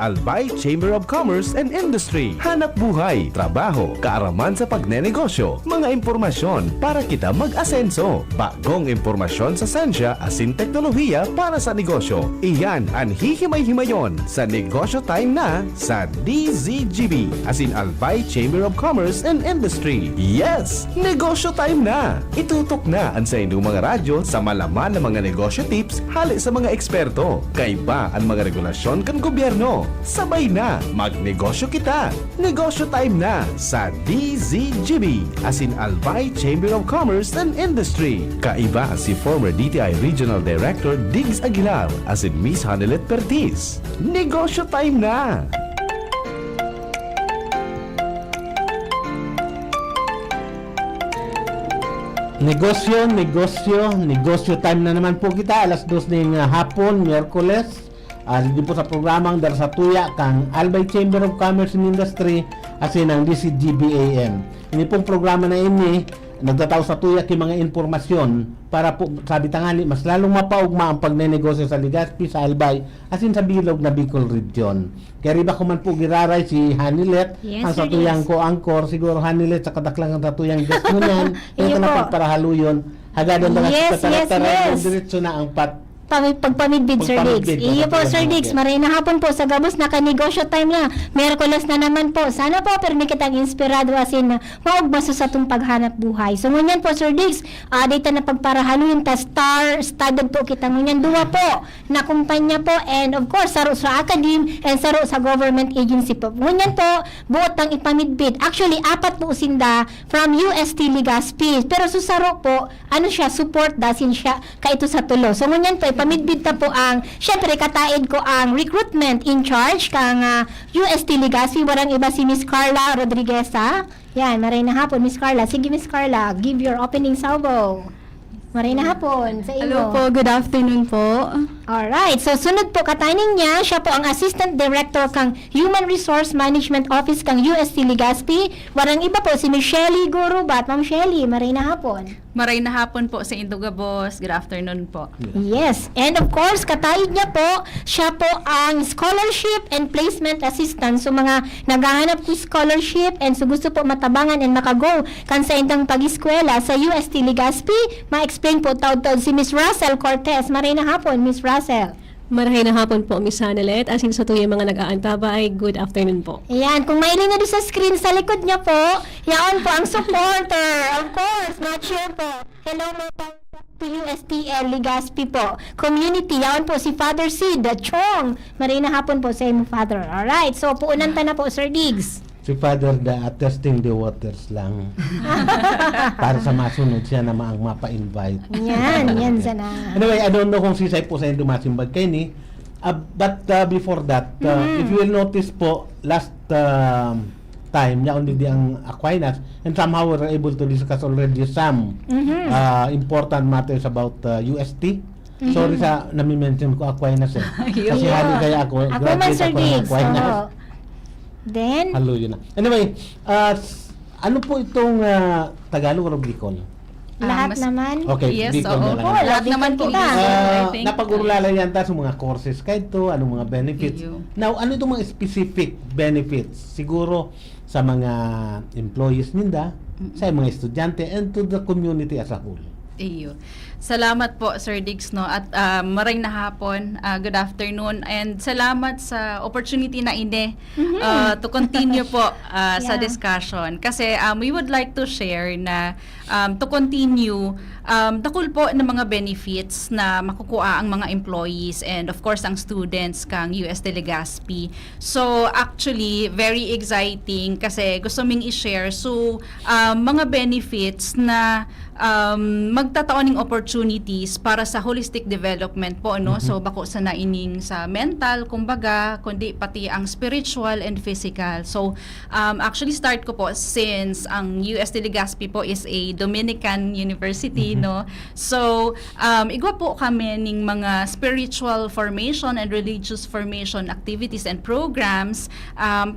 Albay Chamber of Commerce and Industry. Hanap buhay, trabaho, kaaraman sa pagnenegosyo, mga impormasyon para kita mag-asenso. Bagong impormasyon sa sensya asin teknolohiya para sa negosyo. Iyan ang hihimay-himayon sa Negosyo Time na sa DZGB asin Albay Chamber of Commerce and Industry. Yes! Negosyo Time na! Itutok na ang sa inyong mga radyo sa malaman ng mga negosyo tips hali sa mga eksperto. Kaiba ang mga regulasyon kan gobyerno. Sabay na, magnegosyo kita. Negosyo Time na sa DZGB asin Albay Chamber of Commerce and Industry. Kaiba si former DTI Regional Director Diggs Aguilar asin Miss Hanelet Pertiz. Negosyo Time na! Negosyo time na naman po kita. Alas 2 ng hapon, Miyerkules. Hindi po sa programang Dar sa Tuya kang Albay Chamber of Commerce and Industry asin ang DCGBAM. Ini pong programa na ini nagtataw sa tuya kay mga impormasyon para po sabi tangali mas lalong mapaugma ang pagnenegosyo sa Legazpi, sa Albay asin sa bilog na Bicol Region. Kaya riba ko man po giraray si Hanilet ang sa tuyang ko angkor siguro Hanilet sa kadaklangan sa tuyang guest mo niyan ito na pagparahaluyon hagadan na diretso na ang pagpamidbid, Sir Diggs. Iyo po, Sir Diggs. Maray na hapon po sa gabos na kanegosyo time na. Miyerkules na naman po. Sana po, pero may kitang inspirado asin na maugmaso sa itong paghanap buhay. So, ngunyan po, Sir Diggs, dito na pagparahaluin ta studded po kita. Ngunyan, duwa po na kumpanya po and of course, saro sa academe and saro sa government agency po. Ngunyan po, buot ang ipamidbid. Actually, 4 po usinda from UST Legazpi. Pero susaro po, ano siya, support dasin siya kaito sa tulo. So, ngunyan po, pamidbid ta po ang, syempre kataid ko ang recruitment in charge kang UST Legazpi, warang iba si Miss Carla Rodriguez. Yan, maray na hapon, Miss Carla. Sige, Miss Carla, give your opening salvo. Maray na hapon sa iyo. Hello po, good afternoon po. Alright, so sunod po kataning niya, siya po ang Assistant Director kang Human Resource Management Office kang UST Legazpi. Warang iba po si Miss Shelly Gurubat. Ma'am Shelly, maray na hapon. Maray na hapon po sa Induga Boss. Good afternoon po. Yes, and of course, kataid niya po, siya po ang Scholarship and Placement Assistant. So mga naghahanap ko scholarship and so gusto po matabangan and makago kan sa indang pag-eskwela sa UST Legazpi, ma-explain po taud-taud si Miss Russell Cortez. Maray na hapon, Miss Russell. Marahay na hapon po, Miss Hanelet. Asin sa tuyo mga nag-aantabay, good afternoon po. Ayan, kung mailin na doon sa screen sa likod niya po, yan po ang supporter. Of course, not sure po. Hello mo po to USTL Legazpi po. Community, yan po si Father Sid, Chong. Maray na hapon po sa imo, Father. Alright, so puunan ta na po, Sir Diggs. si Father testing the waters lang para sa masunod siya na ang mapa-invite. Yan sana. Anyway, I don't know kung si Sai po sa dumasimbag kay ni. But before that, if you will notice po, last time, niya hindi ang Aquinas, and somehow we were able to discuss already some important matters about UST. Sorry sa nami-mention ko Aquinas eh. Kasi hali kaya ako, graduate ako ng Aquinas. Then? Halo yun na. Anyway, ano po itong Tagalog o Bicol? Lahat naman? Okay, yes, Bicol na lang. lahat naman po. I think. Napag-urulalan yan ta sa mga courses kahit to, anong mga benefits. Now, ano itong mga specific benefits? Siguro sa mga employees ninda, sa mga estudyante, and to the community as a whole. Iyo. Salamat po, Sir Diggs, no? At maring na hapon, good afternoon, and salamat sa opportunity na ini to continue po sa discussion. Kasi we would like to share na to continue dakul po ng mga benefits na makukuha ang mga employees and of course ang students kang UST Legazpi. So actually, very exciting kasi gusto ming i-share. So mga benefits na magtataoning opportunities para sa holistic development po, no? So bako sa naining sa mental, kumbaga, kundi pati ang spiritual and physical. So actually start ko po since ang UST Legazpi po is a Dominican University, no? So igwa po kami ning mga spiritual formation and religious formation activities and programs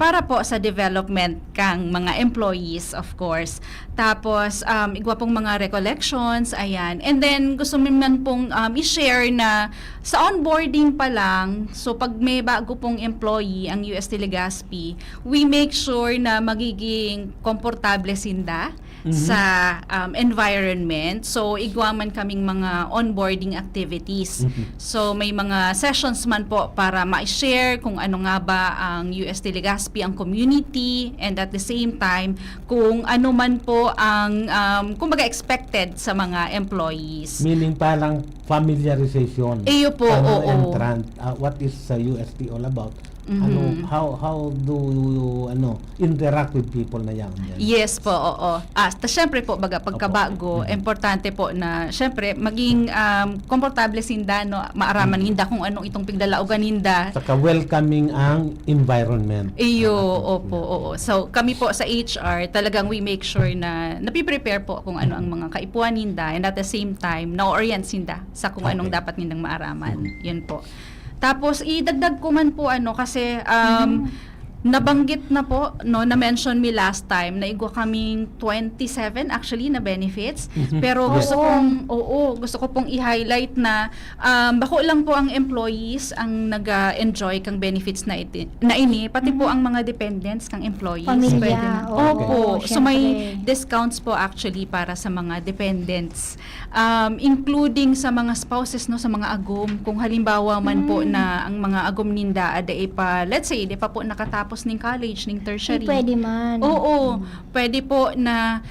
para po sa development kang mga employees, of course. Tapos igwa pong mga recollections, ayan. And then then gusto mo man pong i-share na sa onboarding pa lang, so pag may bago pong employee ang UST Legazpi, we make sure na magiging komportable sinda sa environment. So, igwaman kaming mga onboarding activities. So, may mga sessions man po para ma-share kung ano nga ba ang UST Legazpi, ang community, and at the same time, kung ano man po ang, kumbaga expected sa mga employees. Meaning parang familiarization. Iyo po, Parang oo. entrant. What is UST all about? How do you interact with people na yan? Yes po, oo. Syempre po, baga, pagkabago, importante po na, syempre, maging komportable sinda, no, maaraman ninda kung anong itong pigdalaogan ninda. Saka welcoming ang environment. Iyo, opo, oo. So, kami po sa HR, talagang we make sure na napiprepare po kung ano ang mga kaipuan ninda, and at the same time, na-orient sinda sa kung anong Okay. dapat nindang maaraman. Yun po. Tapos, idagdag ko man po kasi nabanggit na po, no, na-mention me last time na igwa kaming 27 actually na benefits. Pero gusto ko pong i-highlight na bako lang po ang employees ang nag-enjoy kang benefits na ini, pati po ang mga dependents kang employees. Pamilya, Pwede na. oo, Opo. So syempre. may discounts po actually para sa mga dependents. Including sa mga spouses, no, sa mga agom. Kung halimbawa man po na ang mga agom ninda aday pa, let's say, di pa po nakatapos ning college, ning tertiary. Pwede man. Oo. Pwede po na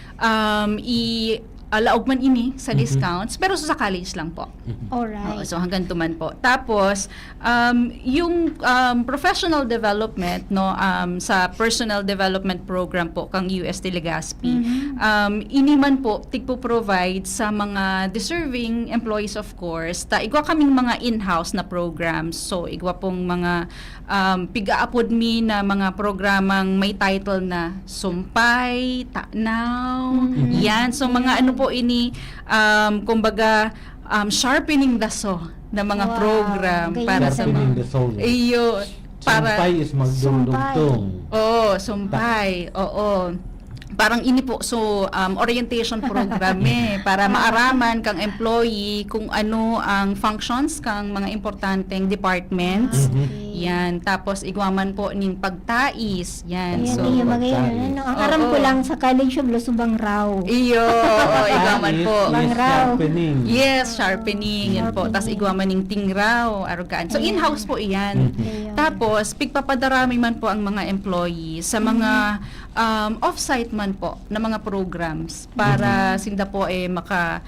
laog man ini sa discounts, pero sa college lang po. Alright. So hanggang tuman po. Tapos yung professional development, no, sa personal development program po kang UST Legazpi, ini man po tigpo-provide sa mga deserving employees, of course. Igwa kaming mga in-house na programs. So igwa pong mga pigaapod mi na mga programang may title na Sumpay, Tanaw, yan. So mga ano po ini, kumbaga, sharpening the saw na mga Wow, program gayon para sa Sharpening mga the soul. iyo para Sumpay is magdungdungtong. sumpay. Oo. Parang ini po, so orientation program para maaraman kang employee kung ano ang functions kang mga importanteng departments. Yan. Tapos igwaman po ning pagtais. Yan. Ayan, So iyo magayon. Ang aram ko lang sa college of Lusubang Raw. iyo, igwaman po. Bangraw. Sharpening. Yes, sharpening. Yan po. Tapos igwaman ning tingraw, arugaan. So in-house po iyan. Ayun. Tapos pigpapadarami man po ang mga employees sa mga off-site man po na mga programs para sinda po maka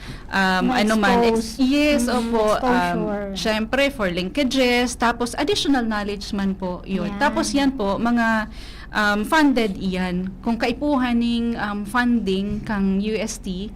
Ma-expose. opo, Exposure. syempre for linkages, tapos additional knowledge man po yun. Yan. Tapos yan po mga funded iyan kung kaipuhan ning funding kang UST,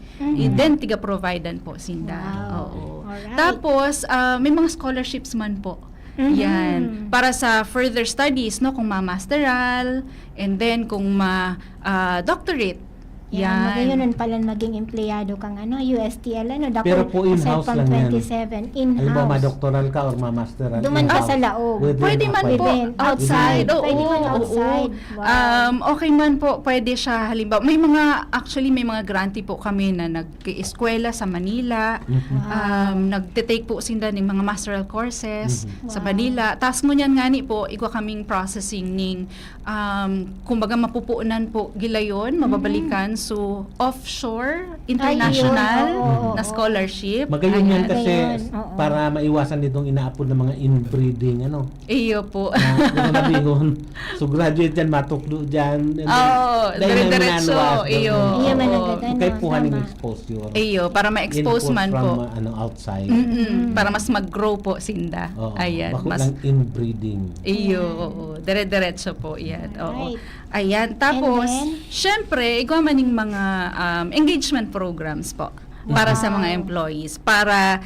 then tiga-providean po sinda. Wow. Oo. Alright. Tapos may mga scholarships man po. Yan. Para sa further studies, no, kung ma-masteral, and then kung ma-doctorate. Yan. Magayon Yan. nun pala maging empleyado kang USTL, Pero po in-house aside lang yan. from 27, Halimbawa, in-house. ma-doctoral ka or ma-masteral. Duman ka in-house. sa laog. Within Pwede man pwede. po Within. outside. Oo, Pwede man oo, outside. oo. Wow. Okay man po, pwede siya halimbawa. May mga grantee po kami na nag-eskwela sa Manila. Nagte-take po sinda ng mga masteral courses sa Wow. Manila. Task mo niyan ngani po, igwa kaming processing ning kumbaga mapupuunan po gilayon, mababalikan so offshore international Ayun, oo, na oo. scholarship. Magayon yan Ayan. kasi Magayon, oo. para maiwasan ditong inaapod ng mga inbreeding Iyo po. na nabingon. So graduate dyan, matukdo dyan. Dire-diretso. Iyo. Iya man oo. ang ganda. Kaya puhanin Tama. ng exposure. Iyo, para ma-expose Input man from, po. outside. Para mas mag-grow po sinda. Oo. Ayan. Bako Mas, lang inbreeding. iyo, oo. Dire-diretso po yan. Oo. Alright. Ayan. Tapos, And syempre, igwa man yung mga engagement programs po para sa mga employees. Para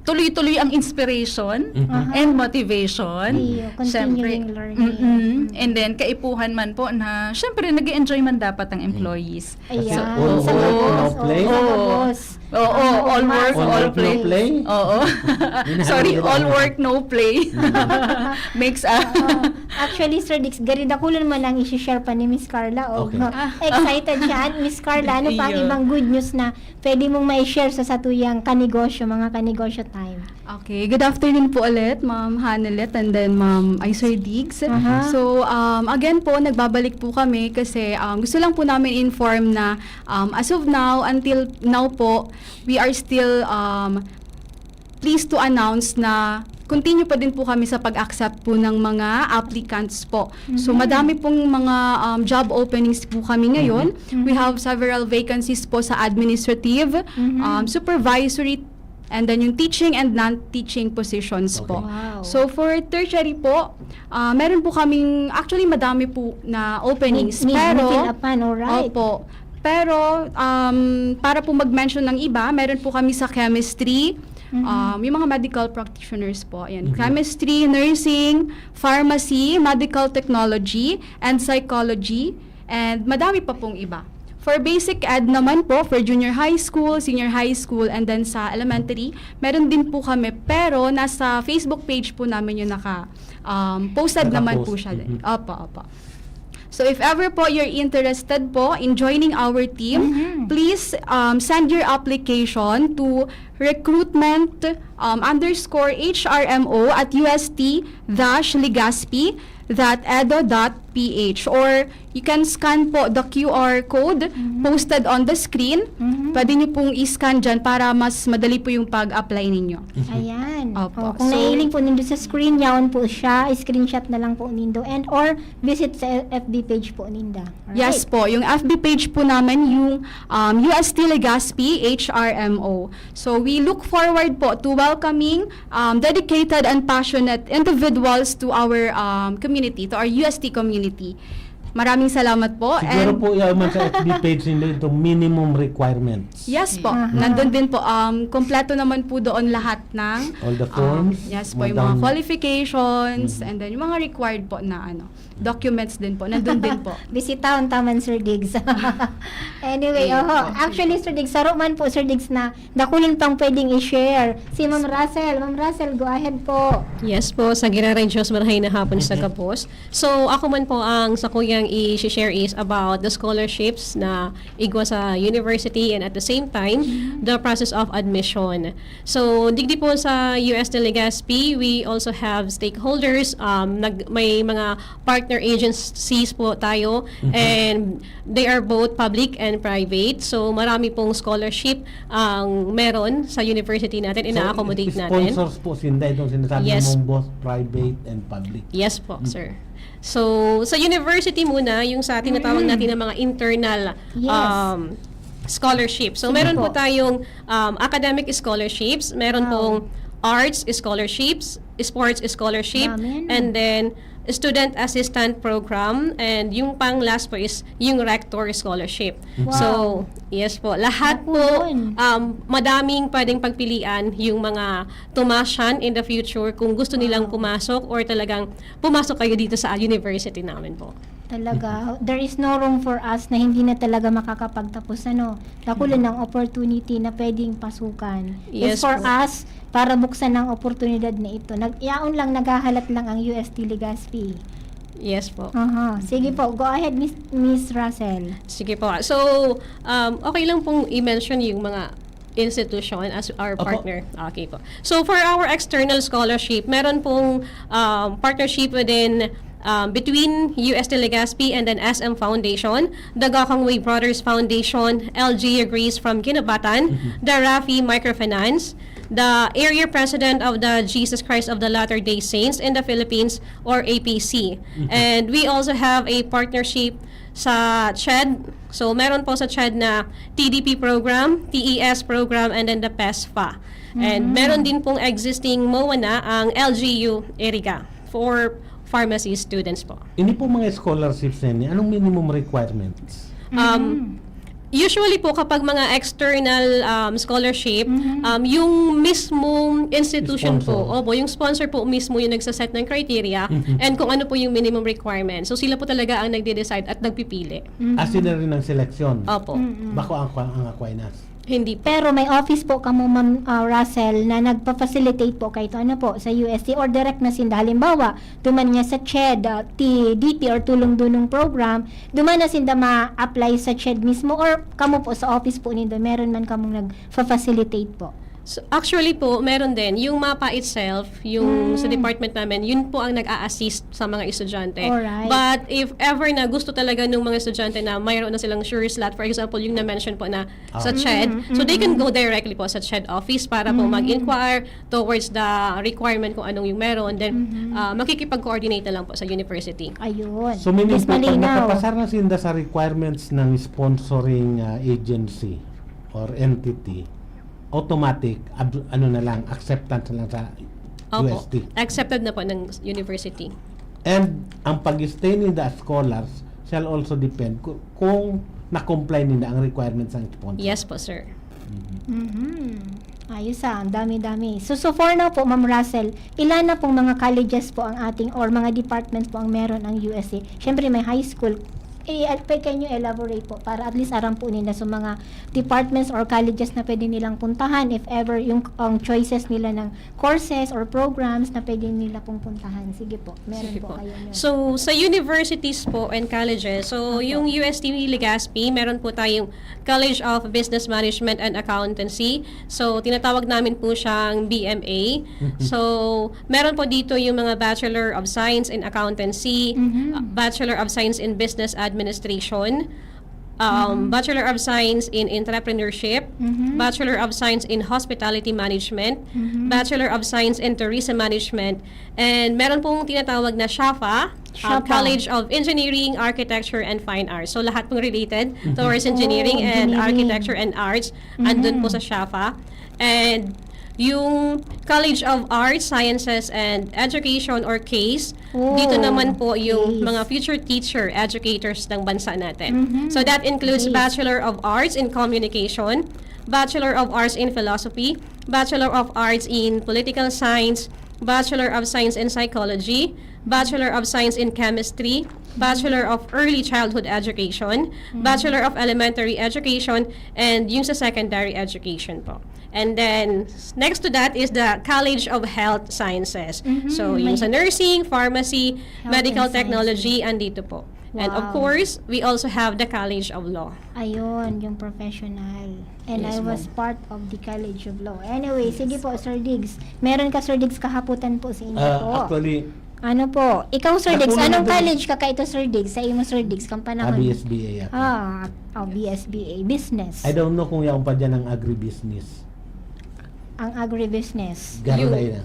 tuloy-tuloy ang inspiration and motivation. Iyo, continuing learning. And then, kaipuhan man po na, syempre, nag-enjoy man dapat ang employees. Kasi Ayan. all Sa work, labos, no play. Sa labos. Oo, all work, All all work, no play. play? Oo. Sorry, all work, no play. Makes Actually, Sir Dix, garidakulan mo nang i-share pa ni Miss Carla. Okay. Excited siya. Miss Carla, ano pa ang Iyo. ibang good news na pwede mong ma-share sa satuyang kanegosyo, mga kanegosyo time? Okay, good afternoon po ulit, Ma'am Hanelet and then Ma'am Sir Diggs. Aha. So, again po, nagbabalik po kami kasi gusto lang po namin inform na as of now, until now po, we are still pleased to announce na continue pa din po kami sa pag-accept po ng mga applicants po. So, madami pong mga job openings po kami ngayon. We have several vacancies po sa administrative, supervisory, and then yung teaching and non-teaching positions po. Wow. So, for tertiary po, meron po kaming, actually madami po na openings. Need pero, fill upan, alright. Opo. Pero, para po mag-mention ng iba, meron po kami sa chemistry, yung mga medical practitioners po. Ayan. Chemistry, nursing, pharmacy, medical technology, and psychology, and madami pa pong iba. For basic ed naman po, for junior high school, senior high school, and then sa elementary, meron din po kami. Pero nasa Facebook page po namin yung posted naman po siya. Opo. So if ever po you're interested po in joining our team, please send your application to recruitment@ust-legaspi.edu.ph, or you can scan po the QR code posted on the screen. Pwede niyo pong i-scan dyan para mas madali po yung pag-apply ninyo. Ayan. Opo. Kung So, nailing po nindo sa screen, yaon po siya, screenshot na lang po nindo, and or visit sa FB page po ninda. Alright. Yes po, yung FB page po namin, yung UST Legaspi HRMO. So we look forward po to welcoming dedicated and passionate individuals to our community, to our UST community. Maraming salamat po. Siguro po yaman sa FB page nila itong minimum requirements. Yes po, Aha. nandun din po. Kompleto naman po doon lahat ng All the forms. yes po, yung mga qualifications, and then yung mga required po na documents din po. Nandun din po. Bisitahon taman, Sir Diggs. Anyway, actually, Sir Diggs, saro man po, Sir Diggs, na dakulin pang pwedeng i-share. Si Ma'am Russell. Ma'am Russell, go ahead po. Yes po, sa Giraray Diyos, marahay na hapon sa Kapos. So, ako man po ang sa kuyang i-share is about the scholarships na igwa sa university, and at the same time, the process of admission. So, digdi po sa UST Legaspi, we also have stakeholders, may mga partner agencies po tayo, and they are both public and private. So, marami pong scholarship ang meron sa university natin, ina-accommodate natin. Sponsors po sinda itong sinasabi Yes. mong both private and public. Yes po, sir. So, sa university muna, yung sa tinatawag natin ng mga internal Yes. scholarship. So, Sige meron po. po tayong academic scholarships, meron pong arts scholarships, sports scholarship, Dami, ano? and then student assistant program, and yung pang last po is yung rector scholarship. Wow. So, yes po, lahat Naku, po yun. madaming pwedeng pagpilian yung mga tumasyan in the future kung gusto nilang pumasok or talagang pumasok kayo dito sa university namin po. Talaga, there is no room for us na hindi na talaga makakapagtapos. Dakulan ng opportunity na pwedeng pasukan. It's Yes for po. us para buksan ng oportunidad na ito. Yaon lang, naghahalat lang ang UST Legaspi. Yes po. Sige po, go ahead, Miss Russell. Sige po. So, okay lang pong i-mention yung mga institution as our Opo. partner. Okay po. So, for our external scholarship, meron pong partnership within between UST Legaspi and then SM Foundation, the Gokong Wei Brothers Foundation, LG Agrees from Ginabatan, the Rafi Microfinance, the area president of the Jesus Christ of the Latter-day Saints in the Philippines, or APC. And we also have a partnership sa CHED. So, meron po sa CHED na TDP program, TES program, and then the PESFA. And meron din pong existing MOA na ang LGU ERICA for pharmacy students po. Ini po mga scholarships na ini, anong minimum requirements? Usually po kapag mga external scholarship, yung mismong institution Sponsor. po, yung sponsor po mismo yung nagsaset ng criteria and kung ano po yung minimum requirement. So sila po talaga ang nagde-decide at nagpipili. Asin na rin ang seleksyon. Opo. Bako ang Aquinas. Hindi po. Pero may office po kamo Ma'am Russell na nagpa-facilitate po kahit ano po sa UST or direct na sinda. Halimbawa, duman niya sa CHED, TDP or tulong-dunong program, duman na sinda ma-apply sa CHED mismo or kamo po sa office po nindo, meron man kamong nag-facilitate po. So, actually po, meron din. Yung MAPA itself, yung sa department namin, yun po ang nag-a-assist sa mga estudyante. Alright. But if ever na gusto talaga ng mga estudyante na mayroon na silang sure slot, for example, yung na-mention po na sa CHED, so they can go directly po sa CHED office para po mag-inquire towards the requirement kung anong yung meron. Then, makikipag-coordinate na lang po sa university. Ayun. So meaning Mas po, pag malinaw. nakapasar na sinda sa requirements ng sponsoring agency or entity, automatic, ano na lang, acceptance na lang sa Opo. UST. Accepted na po ng university. And ang pag-stay nila as scholars shall also depend kung na-comply nila ang requirements ng sponsor. Yes po, sir. Ayos ang dami-dami. So for now po, Ma'am Russell, ilan na pong mga colleges po ang ating or mga departments po ang meron ang UST? Siyempre may high school. Can you elaborate po para at least aram po nila sa mga departments or colleges na pwede nilang puntahan if ever yung choices nila ng courses or programs na pwede nila pong puntahan. Sige po, meron Sige po po. kayo yun. So, sa universities po and colleges, so yung UST Legazpi, meron po tayong College of Business Management and Accountancy. So, tinatawag namin po siyang BMA. So, meron po dito yung mga Bachelor of Science in Accountancy, Bachelor of Science in Business Administration, Bachelor of Science in Entrepreneurship, Bachelor of Science in Hospitality Management, Bachelor of Science in Tourism Management, and meron pong tinatawag na SHAFA, SHAFA. College of Engineering, Architecture, and Fine Arts. So lahat pong related towards engineering and engineering. architecture and arts, andun po sa SHAFA. And yung College of Arts, Sciences, and Education or CASE, dito naman po yung CASE. mga future teacher, educators ng bansa natin. So that includes CASE. Bachelor of Arts in Communication, Bachelor of Arts in Philosophy, Bachelor of Arts in Political Science, Bachelor of Science in Psychology, Bachelor of Science in Chemistry, Bachelor of Early Childhood Education, Bachelor of Elementary Education, and yung sa secondary education po. And then, next to that is the College of Health Sciences. So, yung sa nursing, pharmacy, Health medical and technology, andito po. And of Wow. course, we also have the College of Law. Ayun, yung professional. And Yes, I was part of the College of Law. Anyway, sige po, Sir Diggs. Meron ka, Sir Diggs, kahaputan po sa inyo po. Actually, Ano po? Ikaw, Sir Diggs, Nakuha anong na din. college ka ito, Sir Diggs? Sa imo, Sir Diggs, kang panahon? BSBA ako. BSBA. Business. I don't know kung yaon pa dyan ang agribusiness. Ang agribusiness. Garo na yun.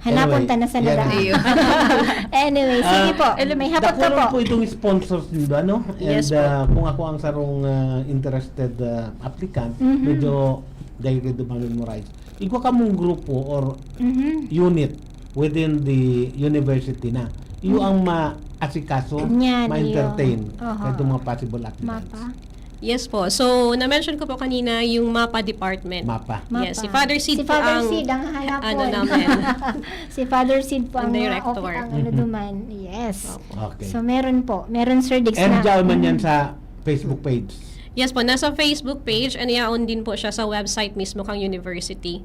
Hanapon ta na sa yan. nagaan. Anyway, sige po. May hapot ka Dakulan po. po itong sponsors nito, ano? And Yes po. kung ako ang sarong interested applicant, medyo dahil dito memorize. Ikaw ka mong grupo or unit within the university na. Iyo ang ma-asikaso, Yan, ma-entertain iyo. Oho. itong mga possible applicants. Mapa. Yes po. So, na-mention ko po kanina yung MAPA department. Mapa. Yes, si Mapa. Father Sid Si po Father ang Sid ang hanapon. ano namin. Si Father Sid po Ang ang director. ang ano duman. Yes. Okay. So meron po. Meron, Sir Diggs, And na. diyan man yan sa Facebook page. Yes po, nasa Facebook page and yaon din po siya sa website mismo kang university.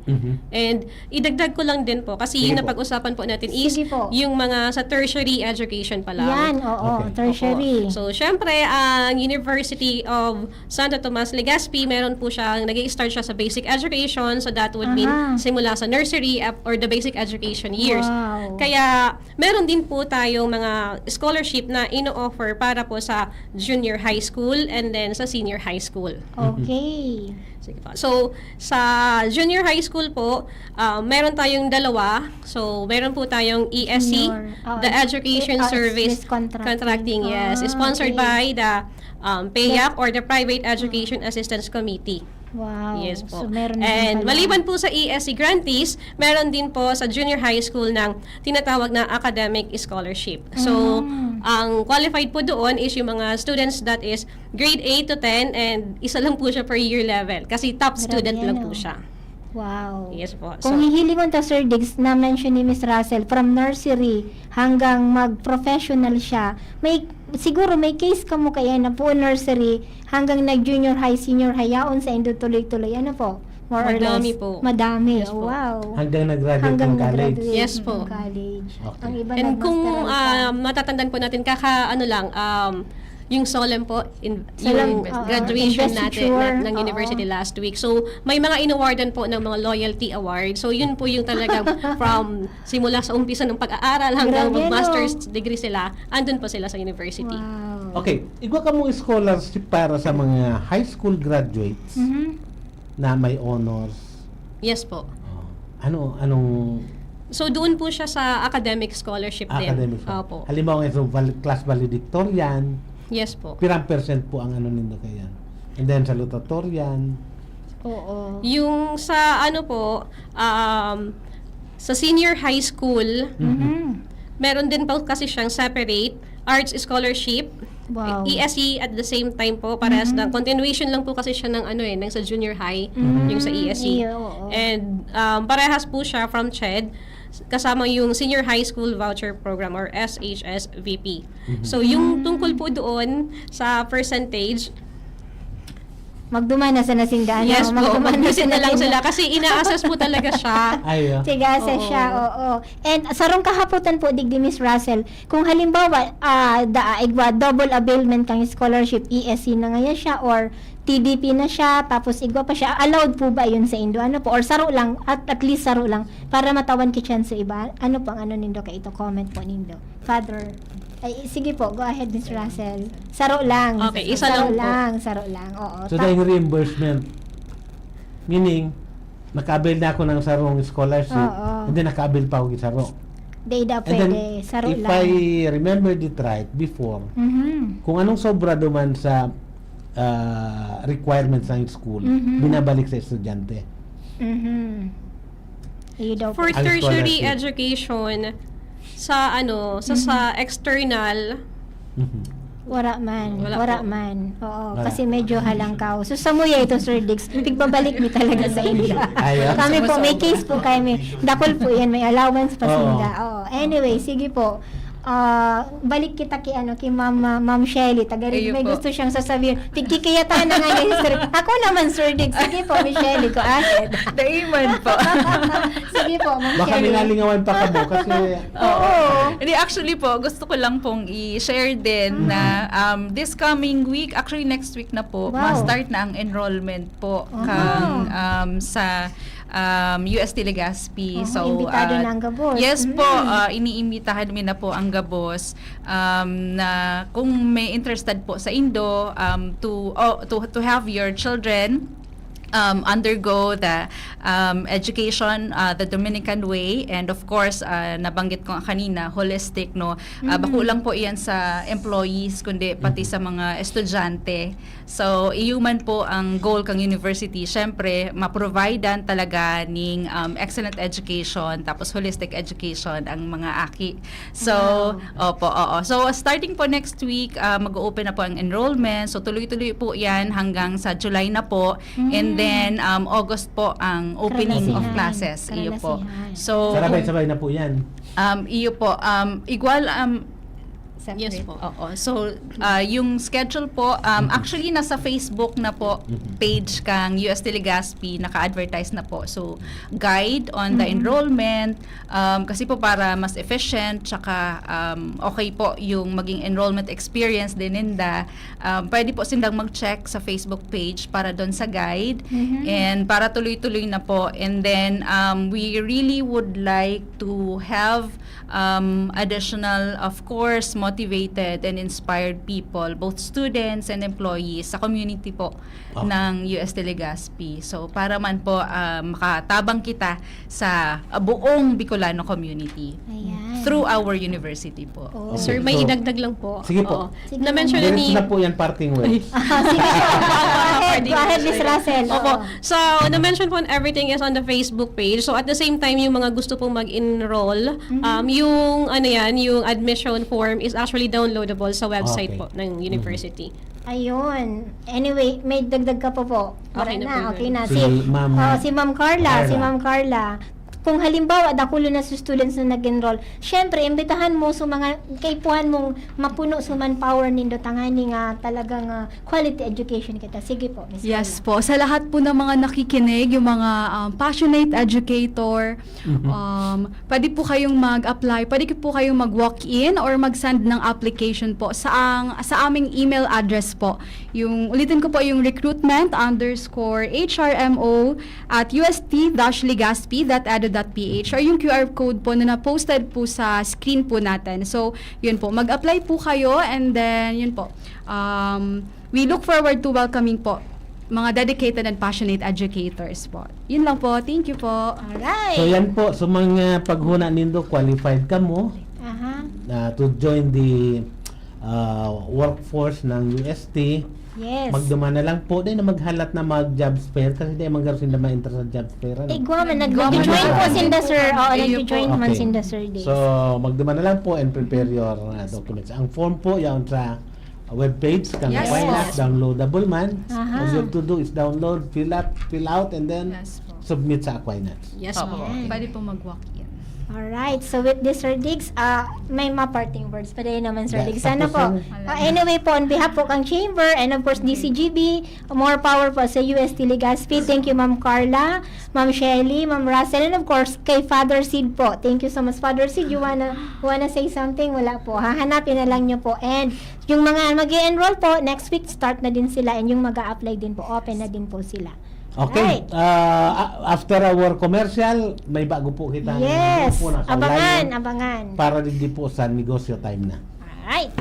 And idagdag ko lang din po kasi Sige yung po. napag-usapan po natin is Sige po. yung mga sa tertiary education pala. Yan, oo. Okay. Tertiary. So, syempre, ang University of Santo Tomas Legazpi, meron po siyang, nag-i-start siya sa basic education. So, that would mean Aha. simula sa nursery or the basic education years. Wow. Kaya, meron din po tayong mga scholarship na ino-offer para po sa junior high school and then sa senior high school. Okay. Sige po. So, sa junior high school po, meron tayong dalawa. So, meron po tayong ESC, Senior. the Education Service this contracting. Contracting, yes. Ah, Sponsored by okay. the PAYAC or the Private Education Assistance Committee. Wow. Yes po. So meron din And pala. maliban po sa ESC grantees, meron din po sa junior high school ng tinatawag na academic scholarship. So, ang qualified po doon is yung mga students that is grade 8 to 10 and isa lang po siya per year level kasi top Grabe student lang yan, po oh. siya. Wow. Yes po. Kung hihilingon ta, Sir Diggs, na-mention ni Miss Russell, from nursery hanggang mag-professional siya, siguro may case ka mo kaya na po nursery hanggang nag-junior high, senior high, yaon sa indo tuloy-tuloy. Ano po? More or Madami less. po. Madami. Yes po. Wow. Hanggang nag-graduate Hanggang ng college. nag-graduate Yes po. ng college. Okay. Ang iba And kung nag-masteral pa. matatandaan po natin, yung solemn po, Solemn, yung oo, graduation natin investiture, ng oo. university last week. So, may mga inawardan po ng mga loyalty award. So, yun po yung talagang from simula sa umpisa ng pag-aaral hanggang Grabe, mag-master's degree sila, andun po sila sa university. Wow. Okay, igwa ka mong scholarship para sa mga high school graduates Mhm. na may honors. Yes po. Anong So, doon po siya sa academic scholarship din. academic? Opo. Halimbawa, so, class valedictorian, Yes po. pirang percent po ang ano nindo kaya. And then salutatorian. Oo. Yung sa sa senior high school, Mhm. meron din po kasi siyang separate arts scholarship. Wow. ESE at the same time po, parehas na continuation lang po kasi siya ng ng sa junior high, yung sa ESE. Oo. And parehas po siya from CHED, kasama yung Senior High School Voucher Program or SHSVP. So yung tungkol po doon sa percentage, Magduman na sa nasingdaan. yes po, Magduman mag-visit na lang nasingdaan. sila kasi ina-assess po talaga siya. Ay, Tigasa Oo. siya, oo. And sarong kahaputan po, digdi Miss Russell, kung halimbawa, double availment kang scholarship, ESC na ngayon siya, or TDP na siya, tapos igwa pa siya, allowed po ba yun sa Indo? Ano po? Or saro lang, at least saro lang, para matawan ki chance sa iba. Ano po ang ano nindo kay ito? Comment po nindo. Father. Ay, sige po, go ahead, Miss Russell. Saro lang. Okay, isa lang po. Saro lang, oo. So dahil reimbursement, meaning, naka-avail na ako ng sarong scholarship, Oo. and then naka-avail pa ako ng saro. Day da And then, pwede, saro if lang. I remembered it right before, Mhm. kung anong sobra duman sa requirements ng school, Mhm. binabalik sa estudyante. Mhm. Iyo daw po. For Ang tertiary scholarship. education, sa external, Wala man. Wala Wala po. man. Oo, Wala. kasi medyo halangkaw. So, sa muya ito, Sir Diggs, pigbabalik mi talaga sa India. Ayaw. Kami po, may case po kami. Dakol po yan, may allowance pa Oo. sinda. Oo. Anyway, sige po. Balik kita kay Ma'am Shelly. Ayun May po. gusto siyang sasabihin. Tigkikiyatan na nga yung history. Ako naman, Sir Diggs. Sige po, Miss Shelly ko. Ahead. Daiman po. Sige po, Ma'am Baka Shelly. lingalingawan pa ka mo kasi Oo. Hindi, actually po, gusto ko lang pong i-share din na this coming week, actually next week na po, Wow. ma-start na ang enrollment po kang sa UST Legazpi. Imbitado na ang Gabos. Yes po, iniimbitahan mi na po ang Gabos na kung may interested po sa Indo to have your children undergo the education the Dominican way, and of course nabanggit ko kanina holistic, no. Bako lang po iyan sa employees kundi pati sa mga estudyante. So iuman po ang goal kang university, syempre ma-providean talaga ning excellent education tapos holistic education ang mga aki. So opo, oo. So starting po next week mag-open na po ang enrollment. So tuloy-tuloy po 'yan hanggang sa July na po. And then August po ang opening of Karalasihan. classes. Iyo po. Karalasihan. So sabay-sabay na po yan. iyo po igual yes po. Oo. So, yung schedule po, actually nasa Facebook na po page kang UST Legazpi, naka-advertise na po. So, guide on the enrollment, kasi po para mas efficient, tsaka okay po yung maging enrollment experience din ninda. Pwede po silang mag-check sa Facebook page para doon sa guide, and para tuloy-tuloy na po. And then, we really would like to have additional, of course, motivated and inspired people, both students and employees sa community po ng UST Legazpi. So, para man po makatabang kita sa buong Bicolano community Ayan. through our university po. Oo. Okay. Sir, may So, idagdag lang po. sige po. Oo. Sige Na-mention na Diretso ni... na po yan parting words. Sige po. Go ahead, Miss Russell. Opo. Oo. So, na-mention po everything is on the Facebook page. So, at the same time, yung mga gusto pong mag-enroll, yung admission form is actually downloadable sa website Okay. po ng university. Ayun. Anyway, may dagdag ka po. Okay na po Okay yun. na. Si Ma'am Si Ma'am Carla. Carla. Si Ma'am Carla. Kung halimbawa, dakulo na sa students na nag-enroll, syempre, imbitahan mo sa mga, kaipuhan mong mapuno sa manpower nindo, tangani nga talagang quality education kita. Sige po, Ms. Yes Carla. po. Sa lahat po ng mga nakikinig, yung mga passionate educator, pwede po kayong mag-apply, pwede po kayong mag-walk-in or mag-send ng application po sa aming email address po. Ulitin ko po yung recruitment_hrmo@ust-legaspi.edu.ph or yung QR code po na na-posted po sa screen po natin. So, yun po. Mag-apply po kayo and then, yun po. We look forward to welcoming po mga dedicated and passionate educators po. Yun lang po. Thank you po. Alright. So yan po, sa mga paghuna nindo, qualified ka mo Aha. to join the workforce ng UST. Yes. Magduman na lang po din na maghalat na mag-job fair kasi di magkaroon sila ma-interest sa job fair. Ano? Igwaman, Igwaman nag-join na. po sinda sir. Oo, Iyo nag-join po. man Okay. sinda sir days. So, magduman na lang po and prepare your documents. Ang form po yan sa webpage kang Yes. Aquinas, downloadable man. Aha. All you have to do is download, fill out, and then Yes po. submit sa Aquinas. Yes Opo. po. Pwede po mag-walk-in. Alright, so with this, Sir Diggs, may parting words pa rin naman, Sir Yeah, Diggs. Sana tapos po, anyway po, on behalf po kang Chamber and of course DCGB, more power po sa UST Legazpi. Thank you, Ma'am Carla, Ma'am Shelly, Ma'am Russell, and of course, kay Father Sid po. Thank you so much, Father Sid. You wanna say something? Wala po. Hahanapin na lang nyo po. And yung mga mag-enroll po, next week, start na din sila. And yung mag-a-apply din po, open na din po sila. Okay, Right. after our commercial, may bago po kita. Yes. Po na sa Abangan, online abangan. para din po sa negosyo time na. Alright.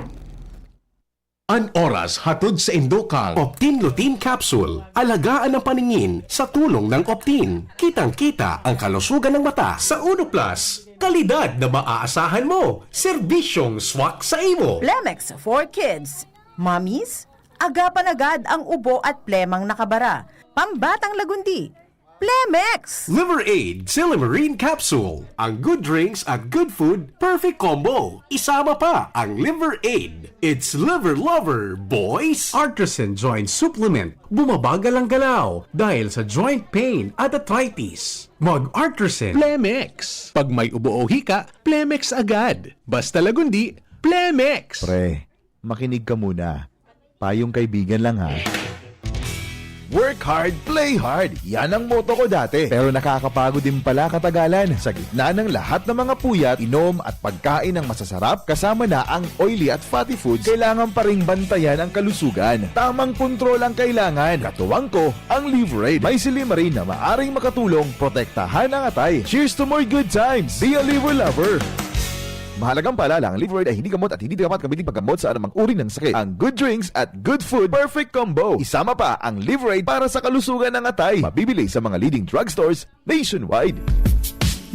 An oras hatod sa Indokang Optin Lutein Capsule. Alagaan ang paningin sa tulong ng Optin. Kitang-kita ang kalusugan ng mata sa Uno Plus. Kalidad na maaasahan mo. Serbisyong swak sa imo. Plemex for Kids. Mommies, agapan agad ang ubo at plemang nakabara. Pambatang lagundi. Plemex! Liver Aid Silimarine Capsule. Ang good drinks at good food, perfect combo. Isama pa ang Liver Aid. It's liver lover, boys! Artisan Joint Supplement. Bumabagal ang galaw dahil sa joint pain at arthritis. Mag-Artisan Plemex. Pag may ubo o hika, Plemex agad. Basta lagundi, Plemex. Pre, makinig ka muna. Payong kaibigan lang ha. Work hard, play hard. Yan ang motto ko dati. Pero nakakapagod din pala katagalan. Sa gitna ng lahat ng mga puyat, inom at pagkain ng masasarap, kasama na ang oily at fatty foods, kailangan pa ring bantayan ang kalusugan. Tamang kontrol ang kailangan. Katuwang ko, ang Liver Aid. May Silimarin na maaring makatulong, protektahan ang atay. Cheers to more good times. Be a liver lover. Mahalagang paalala, ang Liver Aid ay hindi gamot at hindi dapat gamitin paggamot sa anumang uri ng sakit. Ang good drinks at good food, perfect combo. Isama pa ang Liver Aid para sa kalusugan ng atay. Mabibili sa mga leading drugstores nationwide.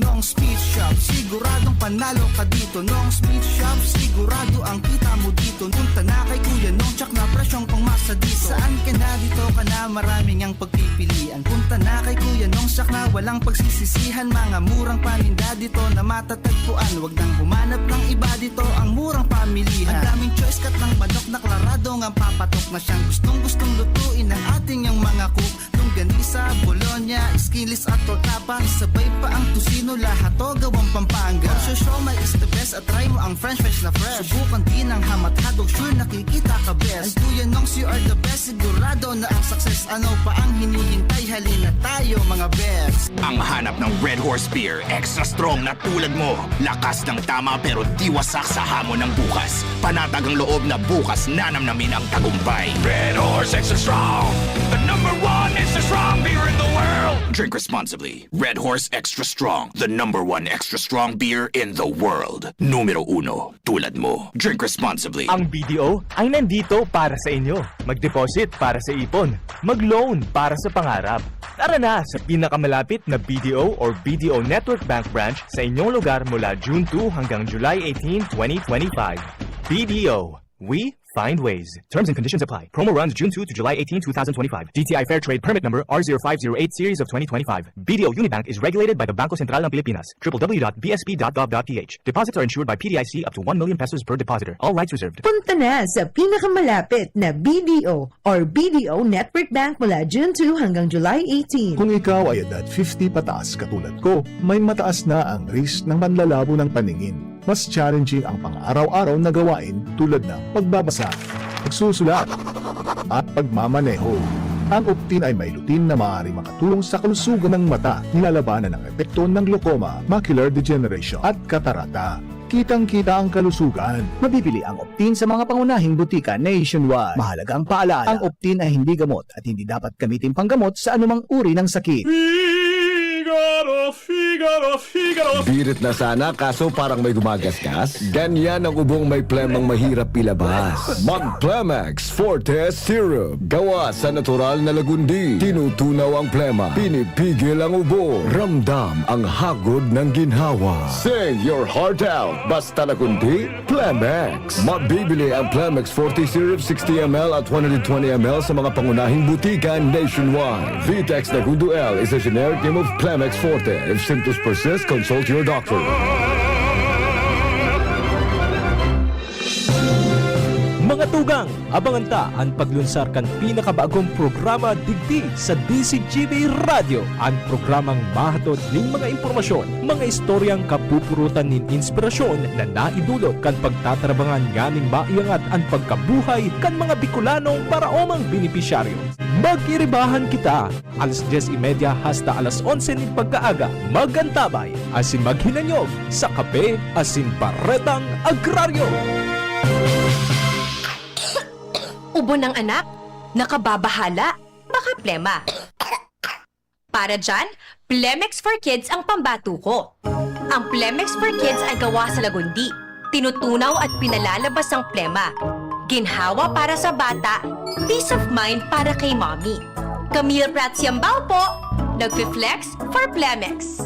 Noong Speed Shop, siguradong panalo ka dito. Noong Speed Shop, sigurado ang kita mo dito. Punta na kay Kuya Nong, tsak na presyong pangmasa dito. Saan ka na dito ka na, maraming ang pagpipilian. Punta na kay Kuya Nong, tsak na walang pagsisisihan. Mga murang paninda dito na matatagpuan. Huwag nang humanap ng iba dito, ang murang pamilihan. Ang daming choice cut ng manok na klarado nga papatok na siyang gustong lutuin ng ating yung mga cook. Longganisa, Bologna, Skilis at Tortapa. Sabay pa ang tusino, lahat to gawang Pampanga. Kung siomay is the best at try mo ang french fries na fresh. Subukan din ang hamat-hadog, sure nakikita ka best. Ay Kuya Nongs, you are the best, sigurado na ang success. Ano pa ang hinihintay, halina tayo mga best. Ang hanap ng Red Horse Beer, extra strong na tulad mo. Lakas ng tama pero di wasak sa hamon ng bukas. Panatag ang loob na bukas nanamnamin ang tagumpay. Red Horse Extra Strong, the #1 extra strong beer in the world. Drink responsibly. Red Horse Extra Strong, the #1 extra strong beer in the world. Numero 1, tulad mo. Drink responsibly. Ang BDO ay nandito para sa inyo. Mag-deposit para sa ipon. Mag-loan para sa pangarap. Tara na sa pinakamalapit na BDO or BDO Network Bank branch sa inyong lugar mula June 2 hanggang July 18, 2025. BDO, we find ways. Terms and conditions apply. Promo runs June 2 to July 18, 2025. DTI Fair Trade Permit Number R0508 Series of 2025. BDO Unibank is regulated by the Bangko Sentral ng Pilipinas. www.bsp.gov.ph. Deposits are insured by PDIC up to 1 million pesos per depositor. All rights reserved. Punta na sa pinakamalapit na BDO or BDO Network Bank mula June 2 hanggang July 18. Kung ikaw ay edad 50 pataas katulad ko, may mataas na ang risk ng panlalabo ng paningin. Mas challenging ang pang-araw-araw na gawain tulad ng pagbabasa, pagsusulat, at pagmamaneho. Ang Optin ay may lutin na maaari makatulong sa kalusugan ng mata, nilalabanan ang epekto ng glaucoma, macular degeneration at katarata. Kitang-kita ang kalusugan. Mabibili ang Optin sa mga pangunahing butika nationwide. Mahalaga ang paalala, ang Optin ay hindi gamot at hindi dapat gamitin panggamot sa anumang uri ng sakit. Birit na sana kaso parang may gumagasgas. Ganyan ang ubong may plemang mahirap ilabas. Mag Plemex Forte Syrup. Gawa sa natural na lagundi. Tinutunaw ang plema. Pinipigil ang ubo. Ramdam ang hagod ng ginhawa. Sing your heart out. Basta lagundi, Plemex. Mabibili ang Plemex Forte Syrup 60ml at 120ml sa mga pangunahing butika nationwide. Vitex Nagundo L is a generic name of Plemex Forte. If symptoms persist, consult your doctor. Mga tugang, abangan ta ang paglunsar kan pinakabagong programa digdi sa DCGB Radio. Ang programang mahatod ning mga impormasyon, mga istoryang kapupurutan nin inspirasyon na naidulot kan pagtatrabangan nganing maiangat ang pagkabuhay kan mga Bicolanong paraomang benepisyaryo. Magiribahan kita, alas 10:30 hasta alas 11 ning pagkaaga. Magantabay, asin maghinanyog sa Kape Asin Barretang Agraryo. Ubo ng anak? Nakababahala? Baka plema. Para dyan, Plemex for Kids ang pambato ko. Ang Plemex for Kids ay gawa sa lagundi. Tinutunaw at pinalalabas ang plema. Ginhawa para sa bata, peace of mind para kay mommy. Camille Pratsiambao po, nagfi-flex for Plemex.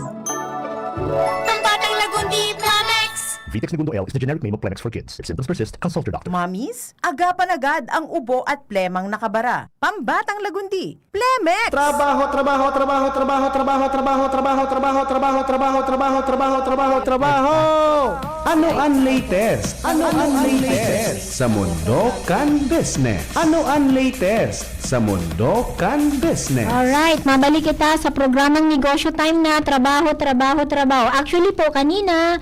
Ang batang lagundi, Plemex! Vitex Nagundo L is the generic name of Plemex for kids. If symptoms persist, consult your doctor. Mamis, agapan agad ang ubo at plemang nakabara. Pambatang lagundi, Plemex! Trabaho. Ano ang latest? Sa mundo kan business? Ano ang latest sa mundo kan business? Alright, mabalik kita sa programang Negosyo Time na Trabaho. Actually po, kanina,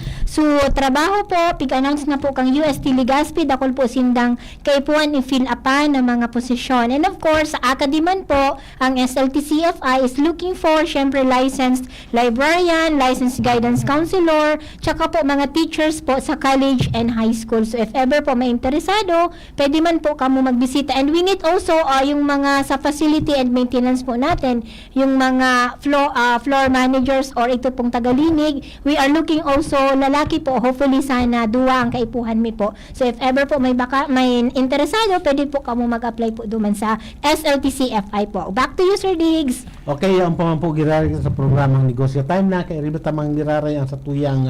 trabaho po, pig-announce na po kang UST Legazpi, dakol po sindang kaipuan i-fill upan ng mga posisyon. And of course, sa Acadiman po, ang SLTCFI is looking for, syempre, licensed librarian, licensed guidance counselor, tsaka po mga teachers po sa college and high school. So if ever po may interesado, pwede man po kamo magbisita. And we need also yung mga sa facility and maintenance po natin, yung mga floor managers or ito pong tagalinig. We are looking also, lalaki po, hopefully sana duwa ang kaipuhan mi po. So if ever po may interesado, pwede po kamo mag-apply po duman sa SLTCFI po. Back to you, Sir Diggs. Okay, ang pamampo giraray sa programang Negosyo Time na kay riba tamang giraray ang sa tuyang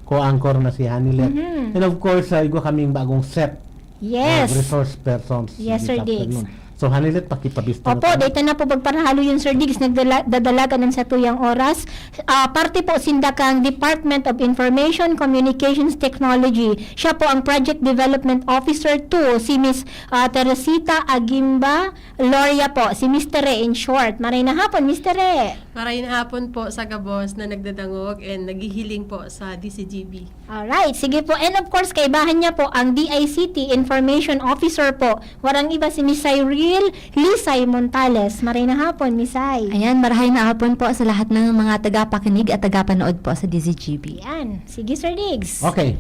co-anchor na si Hanilet. And of course, igo kaming bagong set Yes. of resource persons. Yes, this Sir Diggs. afternoon. So, Hanilet, pakipabista Opo, data na po pagparahalo yung Sir Diggs, nagdadalaga ng sa tuyang oras. Parte po sindakang Department of Information Communications Technology. Siya po ang Project Development Officer 2, si Miss Teresita Agimba Loria po, si Mr. Re in short. Maray na hapon, Mr. Re. Maray na hapon po sa Gabos na nagdadangog and naghihiling po sa DCGB. Alright, sige po. And of course, kaibahan niya po ang DICT Information Officer po. Warang iba si Miss Cyril Lisay Montales. Maray na hapon, Miss Ay. Ayan, marahay na hapon po sa lahat ng mga tagapakinig at tagapanood po sa DZGB. Ayan. Sige, Sir Diggs. Okay.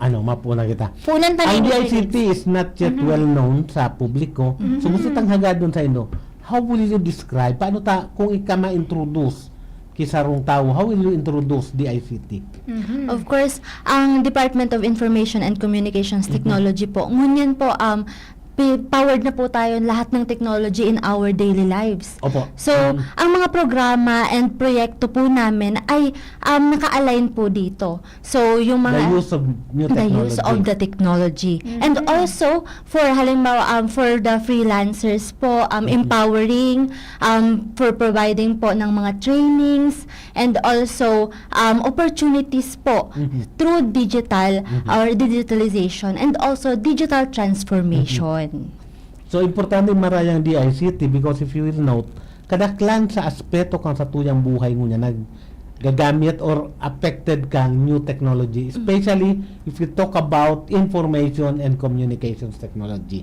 Mapuna kita. Punan pa Ang rin, Sir DICT is not yet well known sa publiko. So, gusto tang hagad dun sa inyo. How will you describe? Paano kung ma-introduce kisarong tao, how will you introduce DICT? Of course, ang Department of Information and Communications Technology po, ngunyan po, powered na po tayo lahat ng technology in our daily lives. Opo. So, ang mga programa and proyekto po namin ay naka-align po dito. So, yung mga The use of new the technology. use of the technology. And also, for halimbawa, for the freelancers po, empowering, for providing po ng mga trainings, and also, opportunities po through digital or digitalization, and also digital transformation. So, importante marayang DICT because if you will note, kadaklan sa aspeto kang sa tuyang buhay mo niya nagagamit or affected kang new technology, especially if you talk about information and communications technology.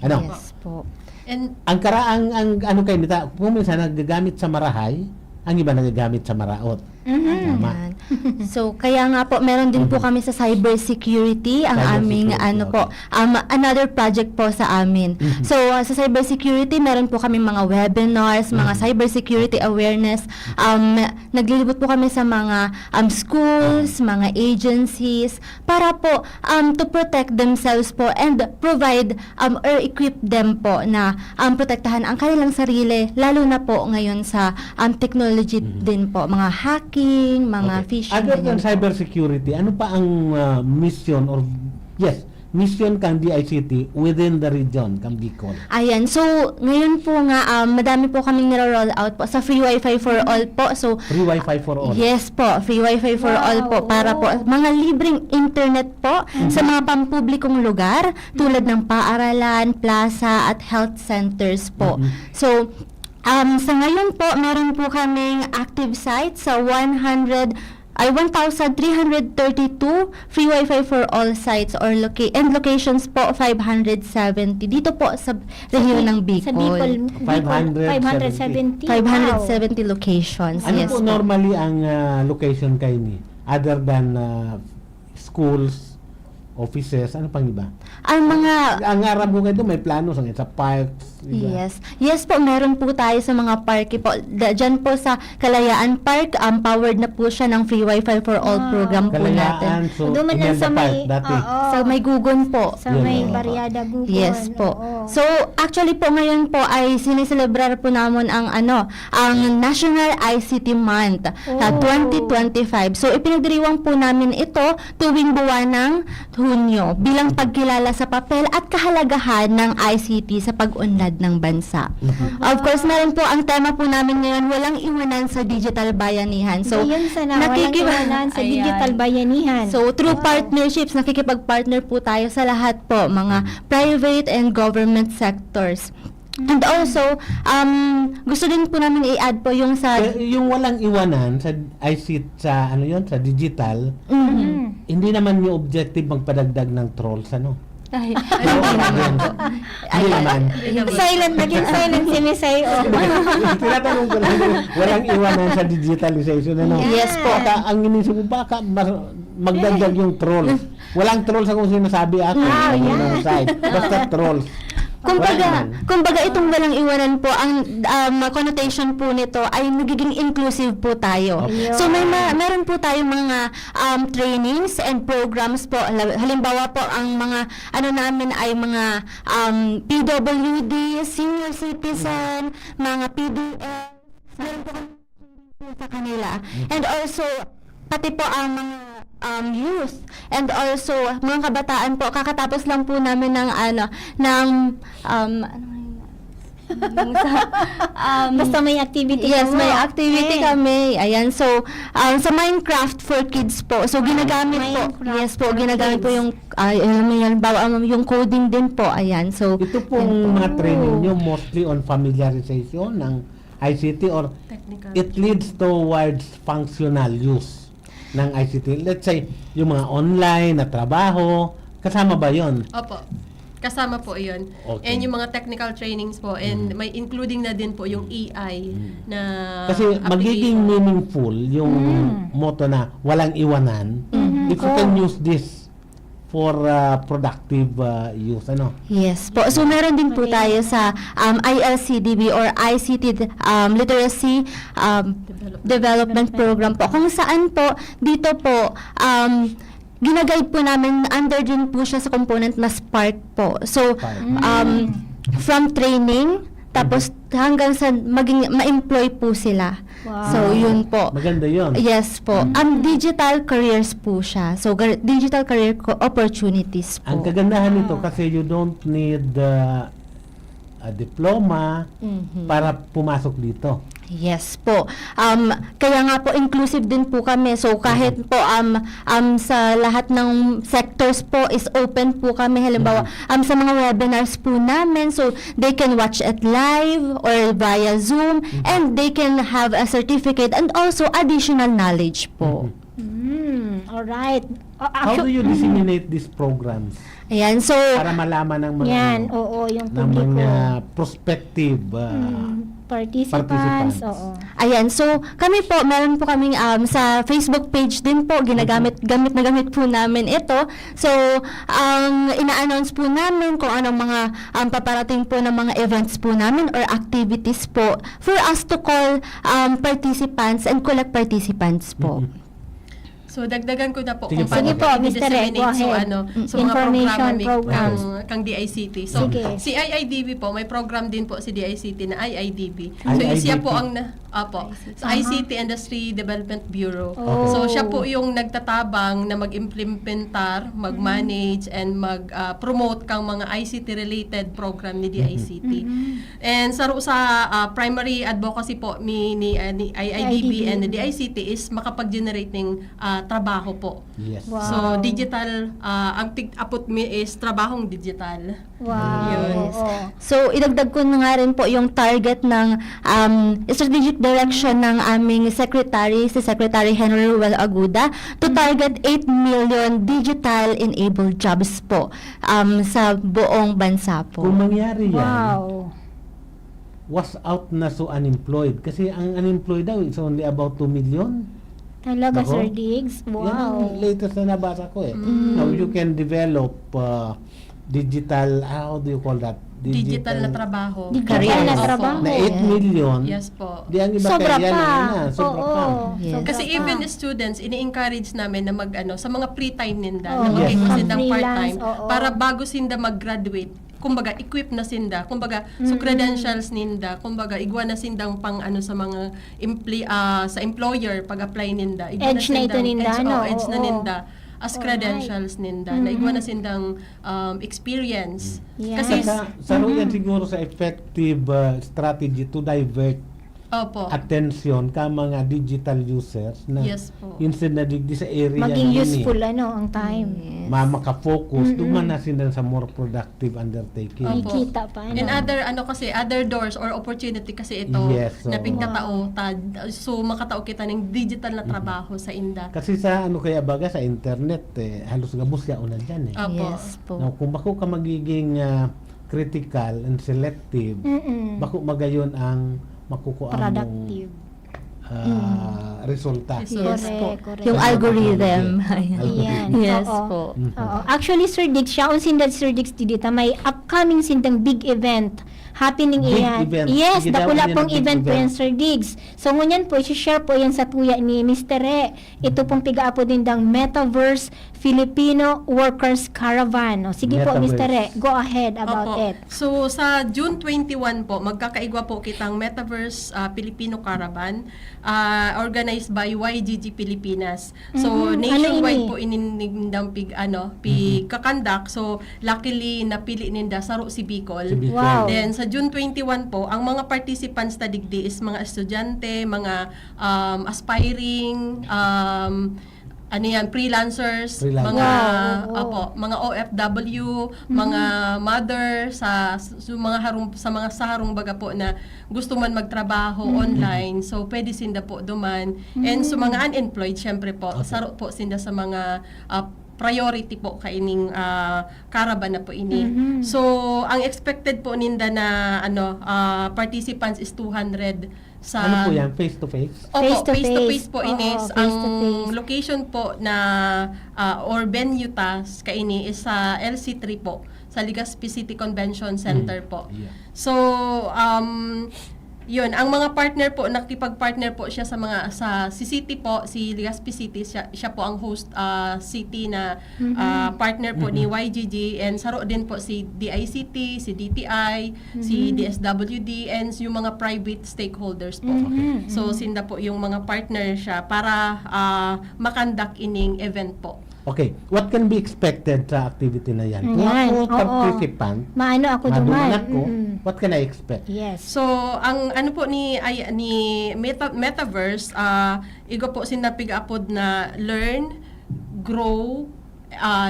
Ano? Yes po. And Ang karaang ano kayo nita, kung minsan nagagamit sa marahay, ang iba nagagamit sa maraot. Tama. Yan. So, kaya nga po, meron din po kami sa cybersecurity, ang aming, another project po sa amin. So, sa cybersecurity, meron po kami mga webinars, mga cybersecurity awareness. Naglilibot po kami sa mga schools, mga agencies, para po to protect themselves po and provide or equip them po na protektahan ang kanilang sarili, lalo na po ngayon sa technology din po, mga hacking, mga phishing. Other than ganyan po. cybersecurity, ano pa ang mission or mission kang DICT within the region kang Bicol? Ayan, so ngayon po nga madami po kaming niro-roll out po sa free wifi for all po. So Free Wi-Fi for all. yes po, free wifi for all po, para po mga libreng internet po sa mga pampublikong lugar tulad ng paaralan, plaza at health centers po. So sa ngayon po, meron po kaming active sites sa 1,332 free wifi for all sites or locations po 570 dito po sa rehiyon ng Bicol. Sa Bicol, 570. 570 locations. Ano Yes po po. normally ang location kayo ni? Other than schools, offices, ano pang iba? Ang mga Ang arab ko kayo may plano sa parks. Iba. Yes po, meron po tayo sa mga parke po. Diyan po sa Kalayaan Park, powered na po siya ng free wifi for all program po natin. Kalayaan, so Doon man yan Imelda sa Park may- dati. Sa may Gugon po. Sa Yun, may oo. Barriada Gugon. Yes po. oo. So, actually po ngayon po ay siniselebrar po namin ang National ICT Month sa 2025. So, ipinagdiriwang po namin ito tuwing buwan ng Hunyo bilang pagkilala sa papel at kahalagahan ng ICT sa pag-unlad ng bansa. Of course, meron po ang tema po namin ngayon, walang iwanan sa digital bayanihan. So, Ayun sana, walang iwanan sa Ayan. digital bayanihan. So, through partnerships, nakikipag-partner po tayo sa lahat po, mga private and government sectors. And also, gusto din po namin i-add po yung sa... Yung walang iwanan sa ICT sa sa digital, hindi naman yung objective magpadagdag ng trolls Ay, Hindi naman. Naging silent si Miss Ay. Tinatanong ko lang, walang iwanan sa digitalization. Yes po. Ang inisip ko, baka magdagdag yung trolls. Walang trolls akong sinasabi ako. Side. Basta trolls. Kumbaga itong walang iwanan po, ang connotation po nito ay nagiging inclusive po tayo. So meron po tayong mga trainings and programs po. Halimbawa po ang mga namin ay mga PWD, senior citizen, mga PDF. Meron po kami sa kanila. And also pati po ang mga youth and also mga kabataan po, kakatapos lang po namin ng Basta may activity. yes, may activity kami. Ayan, so sa Minecraft for Kids po. So ginagamit po. Minecraft Yes po, for ginagamit po kids. yung coding din po. Ayan. So Ito pong mga training nyo mostly on familiarization ng ICT or it leads towards functional use ng ICT. Let's say, yung mga online na trabaho, kasama ba yon? Opo. Kasama po 'yun. Okay. And yung mga technical trainings po and may including na din po yung AI na Kasi magiging application. meaningful yung motto na walang iwanan if you can use this for productive use. yes po. So meron din po tayo sa ILCDB or ICT Literacy Development Program po. Kung saan po, dito po, ginaguide po namin, under din po siya sa component na Spark po. So, from training, tapos hanggang sa maging ma-employ po sila. Wow. So, yun po. Maganda yun. Yes po. Digital careers po siya. So, digital career opportunities po. Ang kagandahan nito kasi you don't need a diploma para pumasok dito. Yes po. Kaya nga po inclusive din po kami. So kahit po sa lahat ng sectors po is open po kami. Halimbawa sa mga webinars po namin, so they can watch it live or via Zoom and they can have a certificate and also additional knowledge po. Alright. How do you disseminate these programs? Ayan, so Para malaman ng mga yan, oo, yung ng publiko. mga prospective Participants, oo. Ayan, so kami po, meron po kaming sa Facebook page din po, gamit po namin ito. So, ina-announce po namin kung anong mga paparating po ng mga events po namin or activities po for us to call participants and collect participants po. So dagdagan ko na po Sige kung paano po. Sige po, Mr. Rek, go so ahead. so mga Information programa programs. kang DICT. So Sige. si IIDB po, may program din po si DICT na IIDB. So IIDB. siya po ang sa ICT Industry Development Bureau. Okay. So siya po yung nagtatabang na mag-implementar, mag-manage and mag-promote kang mga ICT related program ni DICT. And sa primary advocacy po ni IIDB and the DICT is makapag-generate ng trabaho po. Yes. Wow. So digital ang apot mi is trabahong digital. Wow. Yun. Oo. So, idagdag ko na nga rin po yung target ng strategic direction ng aming secretary, si Secretary Henry Ruel Aguda, to target 8 million digital-enabled jobs po sa buong bansa po. Kung mangyari yan, Wow. was out na so unemployed. Kasi ang unemployed daw is only about 2 million. Talaga, Nako. Sir Diggs? Yan ang Wow. latest na nabasa ko eh. Now you can develop digital, how do you call that? Digital na trabaho. Digital na Opo. trabaho. Na 8 million. Yes po. Di ang iba Sobra kaya pa. na. Sobra Oo. pa. Yes. Sobra Kasi pa. even students, ini-encourage namin na sa mga free time ninda, Oo. na mag-take Yes. sindang Freelance, part-time, oo. para bago sinda mag-graduate, kumbaga, equip na sinda, kumbaga, so credentials ninda, kumbaga, igwa na sindang pang sa mga sa employer, pag-apply ninda. Igwa Edge na ito ninda, no? Edge na Oo. ninda. As credentials ninda, na igwa na sindang experience. Yan. Kasi, Saro yan siguro sa effective strategy to divert opo. attention ka mga digital users na Yes po. instead na digdi sa area Maging na yun useful, ang time. makafocus, duman na sila sa more productive undertaking. Ay, Opo. kita pa, And other doors or opportunity kasi ito Yes, na oo. pigkatao so makatao kita ng digital na trabaho sa inda. Kasi sa kaya baga sa internet, halos gabos ka una dyan eh. Opo. Yes po. Now, kung bako ka magiging critical and selective, bako magayon ang makukuha mong Productive. resulta. Yes po. Correct. Yung algorithm. Ayan. Yes Oo. po. Oo. Actually, Sir Diggs, siya, Sir Diggs dito, may upcoming sindang big event happening Big iyan. event. Yes, Sige, dakula daw yan pong ang big event po event. yan, Sir Diggs. So, ngunyan po, share po yan sa tuya ni Mr. Re. Ito pong piga-apo din dang Metaverse Filipino Workers Caravan. O, sige po, Metaverse. Mr. Re, go ahead about Opo. it. So sa June 21 po, magkakaigwa po kitang Metaverse Filipino Caravan organized by YGG Pilipinas. So Ano nationwide ini? po ininindang kakandak. So luckily napili ninda saro si Bicol. Si Bicol. Wow. Then sa June 21 po, ang mga participants na digdi is mga estudyante, mga aspiring freelancers, Freelancer. mga Wow. mga OFW, mga mother sa harong baga po na gusto man magtrabaho online. So pwede sinda po duman. And so mga unemployed syempre po, saro po sinda sa mga priority po kaining caravan na po ini. So ang expected po ninda na participants is 200 sa Ano po yan? Face to face? Opo, Face-to-face. face-to-face po Oo, inis. Ang face-to-face. location po na or venue task kaini is sa LC3 po, sa Legazpi City Convention Center po. Yeah. So, Yun, ang mga partner po, nakipag-partner po siya si City po, si Legazpi City, siya po ang host city na partner po ni YGG, and saro din po si DICT, si DTI, si DSWD, and yung mga private stakeholders po. So, sinda po yung mga partner siya para makandak ining event po. Okay, what can be expected sa activity na yan? Kung Yan, ako oo. participant, Maano ako duman. maduman ako, what can I expect? Yes. So, ang ano po ni Metaverse, igo po sinapig-apod na learn, grow,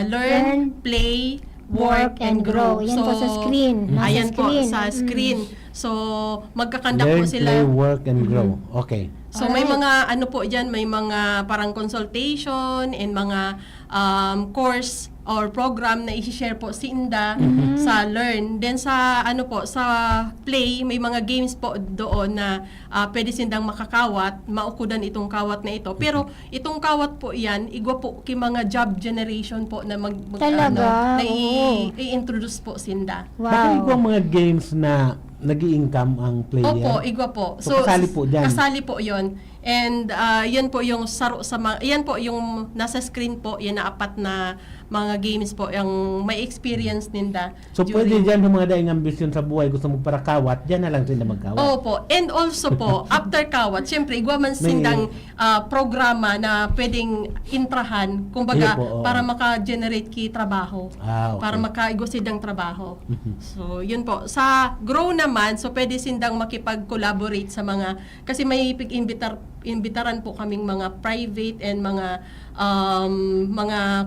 learn, play, work, and grow. Yan po sa screen. Nasa Ayan screen. po, sa screen. So, magkakandak po Learn, sila. play, work, and grow. Okay. So may mga ano po diyan, may mga parang consultation and mga course or program na i-share po si Inda sa Learn. Then sa ano po, sa Play, may mga games po doon na pwede sindang makakawat, maukudan itong kawat na ito. Pero itong kawat po yan, igwa po kay mga job generation po na Talaga? na Oo. i-introduce po sinda. Bakit ko mga games na nag-i-income ang player? Opo, igwa po. So, kasali po dyan? Kasali po yon. And yan po yung saro sa yan po yung nasa screen po, yan na apat na mga games po, yung may experience ninda. So, pwede dyan yung mga daing ambisyon sa buhay, gusto mo para kawat, dyan na lang sila magkawat. Opo. And also po, after kawat, syempre, igwa man sindang programa na pwedeng intrahan, kumbaga, Iyo po, oo. para maka-generate ki trabaho. Okay. Para maka-igwa sindang trabaho. So, yun po. Sa Grow naman, so pwede sindang makipag-collaborate sa mga, kasi may imbitaran po kaming mga private and mga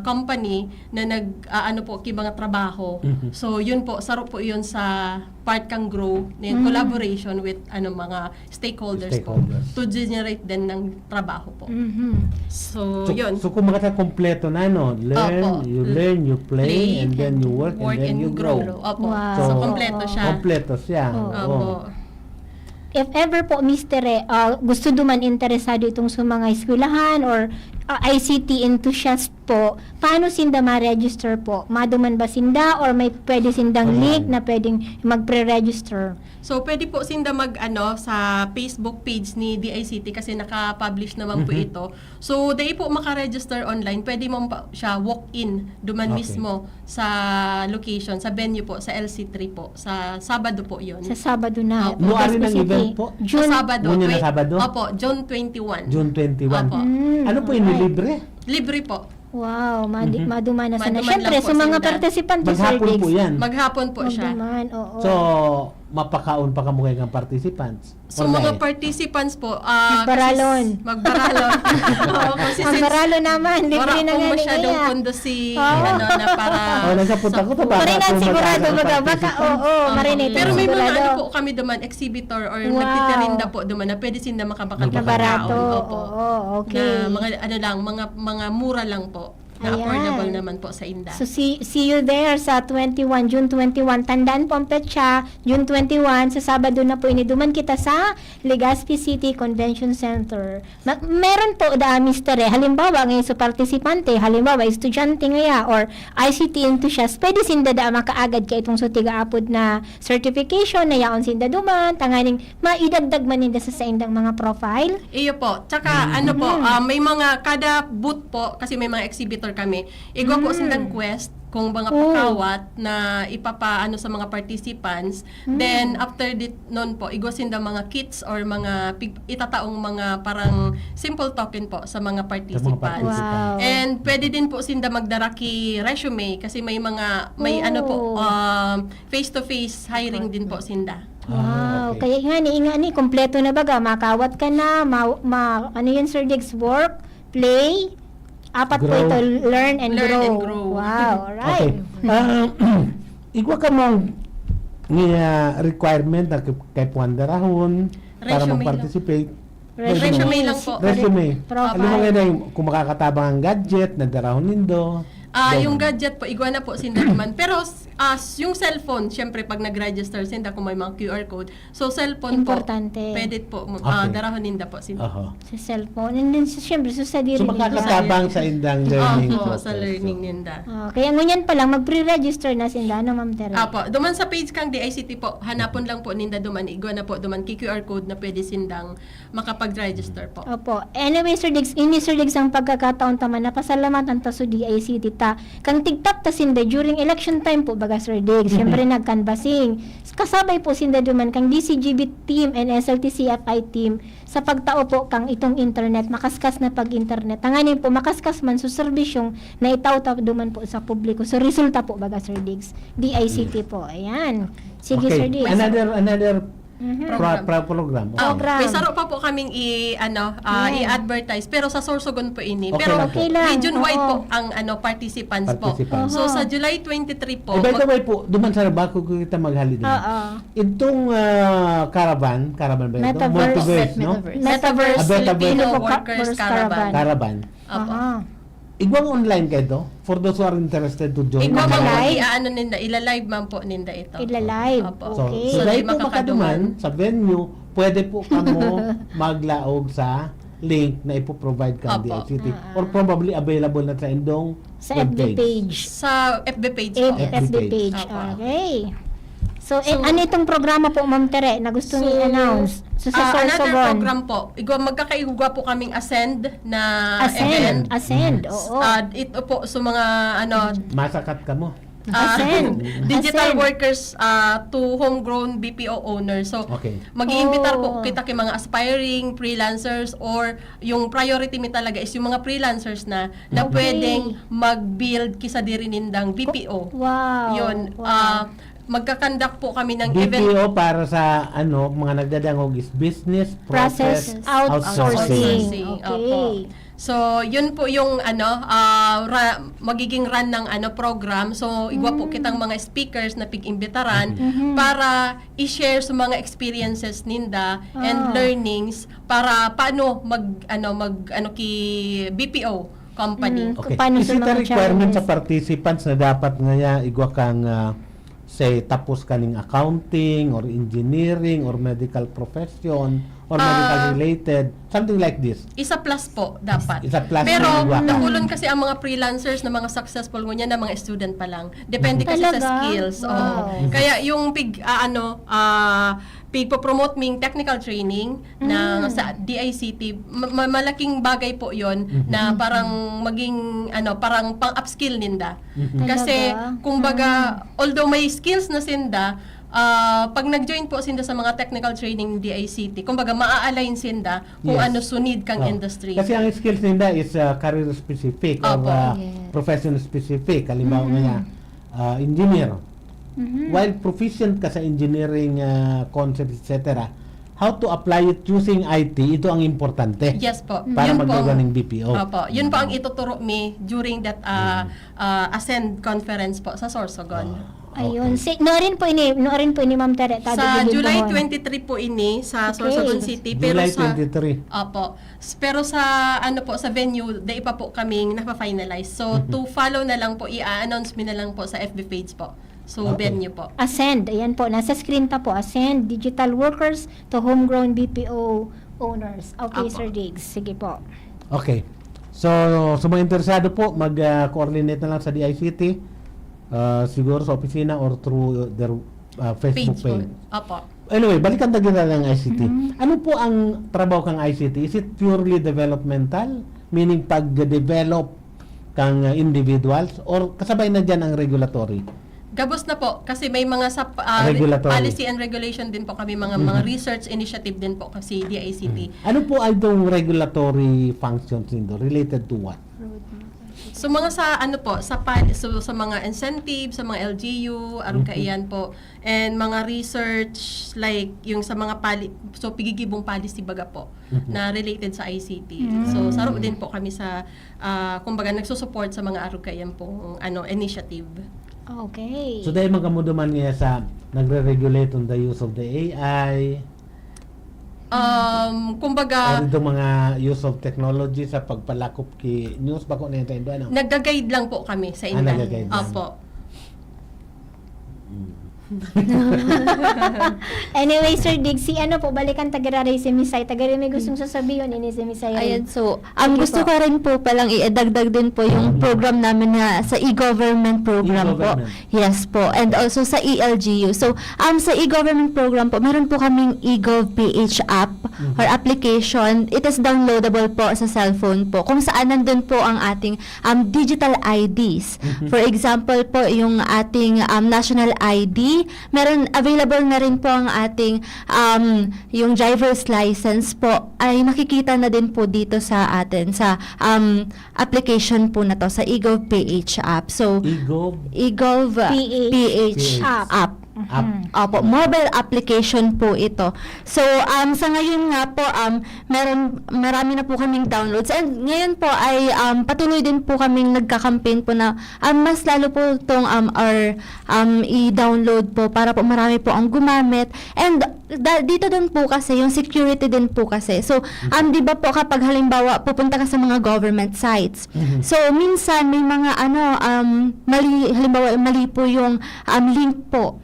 company na ano po ki mga trabaho. So yun po, saro po yun sa part kang Grow in collaboration with mga stakeholders po to generate din ng trabaho po. So yun. So, kung kompleto na, no? Opo. Learn, you play, and then you work, and then you grow. Opo. Wow. So kompleto siya. Kompleto siya. Opo. Oo. If ever po, Mr. Gusto duman interesado itong sa mga eskwelahan or ICT enthusiast po, paano sinda ma-register po? Maduman ba sinda or may pwede sindang link na pwedeng mag-pre-register? So, pwede po sinda sa Facebook page ni DICT kasi naka-publish naman po ito. So, dahil po maka-register online, pwede mo siya walk-in duman Okay. mismo sa location, sa venue po, sa LC3 po. Sa Sabado po yun. Sa Sabado na. Opo. No, ari ng Specific. event po? June. Sa Sabado. Ngunyan na Sabado? Opo, June 21. June 21. Opo. Ano po yun, libre? Libre po. Wow, maduman na sana. Maduman Siyempre, lang po sa mga sinda. participant Sir Maghapon Diggs. po yan. Maghapon po siya. Maduman, oo. So, mapakaon pa kamukha ng participants. So, Or mga dahil? participants po, Magbaralon. Magbaralon. Oo, kasi Ang baralo naman, libre wala na pong nga masyadong niya. pondo si, Oo. na para... nagkapunta ko to baka Marinan kung sigurado magkano baga, baka, participant. oo, marinan Pero may mga sigurado. ano po kami duman, exhibitor or Wow. nagtitirinda po duman na pwede sila makabakal Na barato, oo, okay. Na mga mura lang po. Na Ayan. affordable naman po sa Inda. So, see you there sa June 21. Tandaan po ang petsa, June 21, sa Sabado na po iniduman kita sa Legazpi City Convention Center. Meron po Mr. Halimbawa, ngayon sa partisipante, halimbawa, estudyante ngaya or ICT enthusiast, pwede sinda makaagad ka itong so tiga-apod na certification na yaon sinda duman, tanganing maidagdag man ninda sa indang mga profile. Iyo po. Tsaka ano po, may mga kada booth po kasi may mga exhibitor kami. Igwa po silang quest kung mga pakawat na ipapaano sa mga participants. Then after noon po, igwa sinda mga kits or mga itataong mga parang simple token po sa mga participants. Wow. And pwede din po sinda magdaraki resume kasi may ano po face-to-face hiring din po sinda. Wow, okay. kaya nga ni kompleto na baga, makawat ka na, ano yun Sir Diggs, work, play, apat po Grow. ito, learn and Learn grow. and grow. Wow, Okay. alright. Igwa ka mong requirement na kay Puandarahon para Resume mag-participate. Resume lang po. Resume. Profile. Alam mo nga na kung makakatabang ang gadget, nadarahon nindo. Yung gadget po, igwa na po sinda naman. Pero yung cellphone, syempre pag nag-register sinda kung may mga QR code. So cellphone Importante. po, pwede po darahon ninda po sinda. Sa cellphone. And then, syempre, sa diri So dito makakatabang sa indang learning Opo, process. sa learning ninda. Kaya ngunyan pa lang, mag-pre-register na sinda, no, Ma'am Tere? Apo, duman sa page kang DICT po, hanapon lang po ninda duman, igwa na po duman QR code na pwede sindang makapag-register po. Opo. Anyway, Sir Diggs, Sir Diggs ang pagkakataon tama na pasalamatan ta sa DICT ta. Kang tigtap ta sinda during election time po baga Sir Diggs. Siyempre nagkanbasing. Kasabay po sinda duman kang DCGB team and SLTCFI team sa pagtao po kang itong internet, makaskas na pag-internet. Tanganin po, makaskas man sa serbisyong na itaw-taw duman po sa publiko. So, resulta po baga Sir Diggs. DICT po. Ayan. Sige, Sir Diggs. Another program. Program. May saro pa po kaming i-advertise pero sa Sorsogon po ini. Okay Pero lang po. Okay lang. region-wide Oo. po ang participants po. Participants. So sa July 23 po. By the way po, duman sa bako ko kita maghali din. Oo. Itong caravan ba ito? Metaverse. Multiverse, no? Metaverse Filipino Metaverse Workers Caravan. Caravan. Opo. Igwang online kayo to? For those who are interested to join. Igwa man po, Live? ninda, ila-live man po ninda ito. Ila-live. Opo. So, Okay. so So, dahil di po makakaduman. makaduman sa venue, pwede po kamo maglaog sa link na ipoprovide ka Opo. DICT or probably available na sa indong Sa FB page. Sa FB page po. FB FB page. Opo. Okay. So, ano itong programa po, Ma'am Tere, na gustong i-announce? So, sa Another Sorsogon. program po. Magkakaigwa po kaming Ascend na event. Ascend. Oo. Ito po sa mga masakat ka mo. Ascend. digital Ascend. workers to homegrown BPO owners. So, Okay. mag-iimbitar po kita kay mga aspiring freelancers or yung priority mi talaga is yung mga freelancers na pwedeng mag-build kisa diri nindang BPO. Wow. Yun. Wow. Magkakandak po kami ng event. BPO para sa mga nagdadangog is business process outsourcing. Opo. Okay. So, yun po yung magiging run ng program. So, igwa po kitang mga speakers na pig-imbitaran para i-share sa mga experiences ninda and learnings para paano ki BPO company. Okay. Paano Is sa it a mga requirement sa challenges? participants na dapat nga igwa kang say tapos kaning accounting or engineering or medical profession or medical related, something like this? Isa plus po dapat. Isa plus Pero na igwa ka. nakulon kasi ang mga freelancers na mga successful ngunya na mga student pa lang. Depende kasi sa Talaga? skills. Oo. Wow. Kaya yung pigpo-promote ming technical training na sa DICT, malaking bagay po 'yon na parang maging parang pang-upskill ninda. Kasi Talaga? kumbaga although may skills na sinda, pag nag-join po sinda sa mga technical training ng DICT, kumbaga maa-align sinda kung Yes. ano sunid kang industry. Kasi ang skills nila is career specific or Opo. profession specific. Halimbawa nga, engineer. While proficient ka sa engineering concepts, etc., how to apply it using IT, ito ang importante. Yes po. Para Yun po magagawa ang- ng BPO. Opo. Yun po ang ituturo mi during that Ascend conference po sa Sorsogon. Ayun. Noorin po ini Ma'am Tere. Sa July 23 po ini sa Okay. Sorsogon City. Pero July sa 23. Opo. Pero sa sa venue, di pa po kaming napa-finalize. So to follow na lang po, i-announce mi na lang po sa FB page po. So Okay. venue po. Ascend. Ayan po. Nasa screen ta po. Ascend. Digital workers to homegrown BPO owners. Okay, Apo. Sir Diggs. Sige po. Okay. So, sa mga interesado po, mag-coordinate na lang sa DICT, siguro sa opisina or through their Facebook Page po. page. Opo. Anyway, balikan tayo na ng ICT. Ano po ang trabaho kang ICT? Is it purely developmental? Meaning pag-develop kang individuals? Or kasabay na dyan ang regulatory? Gabos na po kasi may mga Regulatory. policy and regulation din po kami, mga research initiative din po kasi DICT. Ano po ay itong regulatory functions nito? Related to what? So mga sa sa mga incentive, sa mga LGU, aron kaiyan po, and mga research like yung sa mga pigigibong policy baga po na related sa ICT. So saro din po kami sa kumbaga nagsusupport sa mga aron kaiyan pong initiative. Okay. So dahil magamuduman niya sa nagre-regulate on the use of the AI, Kumbaga, Or itong mga use of technology sa pagpalakop ki news ba ko na yung ano? nagga-guide lang po kami sa inyo. nagga-guide lang. Opo. Anyway, Sir Dig, si ano po, balikan tagararay si Misay. Tagararay may gustong sasabihin, ini si Misay. Ayan, so, Sige gusto po. ko rin po palang idagdag din po yung program namin na sa e-government program po. E-government. Yes po. And also sa ELGU. So, sa e-government program po, meron po kaming eGovPH app or application. It is downloadable po sa cellphone po. Kung saan nandun po ang ating digital IDs. For example po, yung ating national ID, meron available na rin po ang ating yung driver's license po ay makikita na din po dito sa atin sa application po na to sa eGovPH app. So eGovPH app. Opo, mobile application po ito. So, sa ngayon nga po, marami na po kaming downloads. And ngayon po ay patuloy din po kaming nagka-campaign po na mas lalo po itong i-download po para po marami po ang gumamit. And dito din po kasi, yung security din po kasi. So, di ba po kapag halimbawa pupunta ka sa mga government sites. So, minsan may mga mali po yung link po.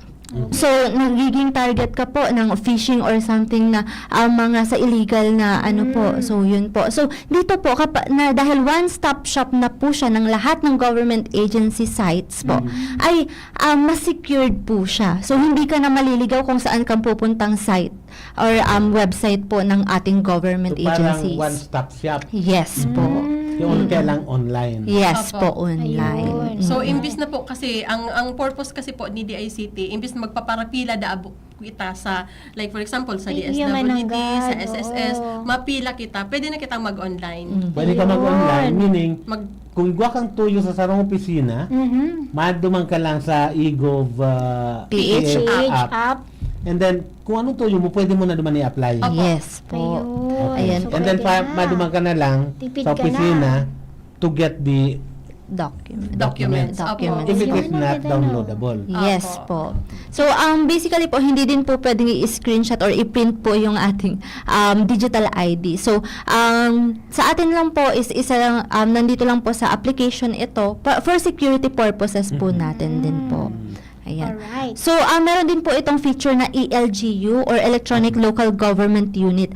So, nagiging target ka po ng phishing or something na mga sa illegal na po. So, yun po. So, dito po, dahil one-stop shop na po siya ng lahat ng government agency sites po, ay mas secured po siya. So, hindi ka na maliligaw kung saan kang pupuntang site or website po ng ating government So, agencies. parang one-stop shop. Yes po. Yung kailang online. Yes Opo. po, online. So, imbis na po kasi, ang purpose kasi po ni DICT, imbis na magpaparapila daabo kita sa, like for example, sa Ay, DSWD, mananggad, sa SSS, oo. mapila kita, pwede na kitang mag-online. Pwede ka mag-online, meaning, Mag- kung igwa kang tuyo sa sarong opisina, madumang ka lang sa eGov PH app. And then, kung anong tuyo mo, pwede mo na naman i-apply. Yes po. Ayun. Ayan. So, And then, pwede na. madumang ka na lang Tipid sa ka opisina to get the Documents. Documents. if it is Yun, not maganda, no? downloadable. Yes po. So, basically po, hindi din po pwedeng i-screenshot or i-print po yung ating digital ID. So, sa atin lang po is isa lang, nandito lang po sa application ito for security purposes po natin din po. Ayan. Alright. So, meron din po itong feature na ELGU or Electronic Local Government Unit.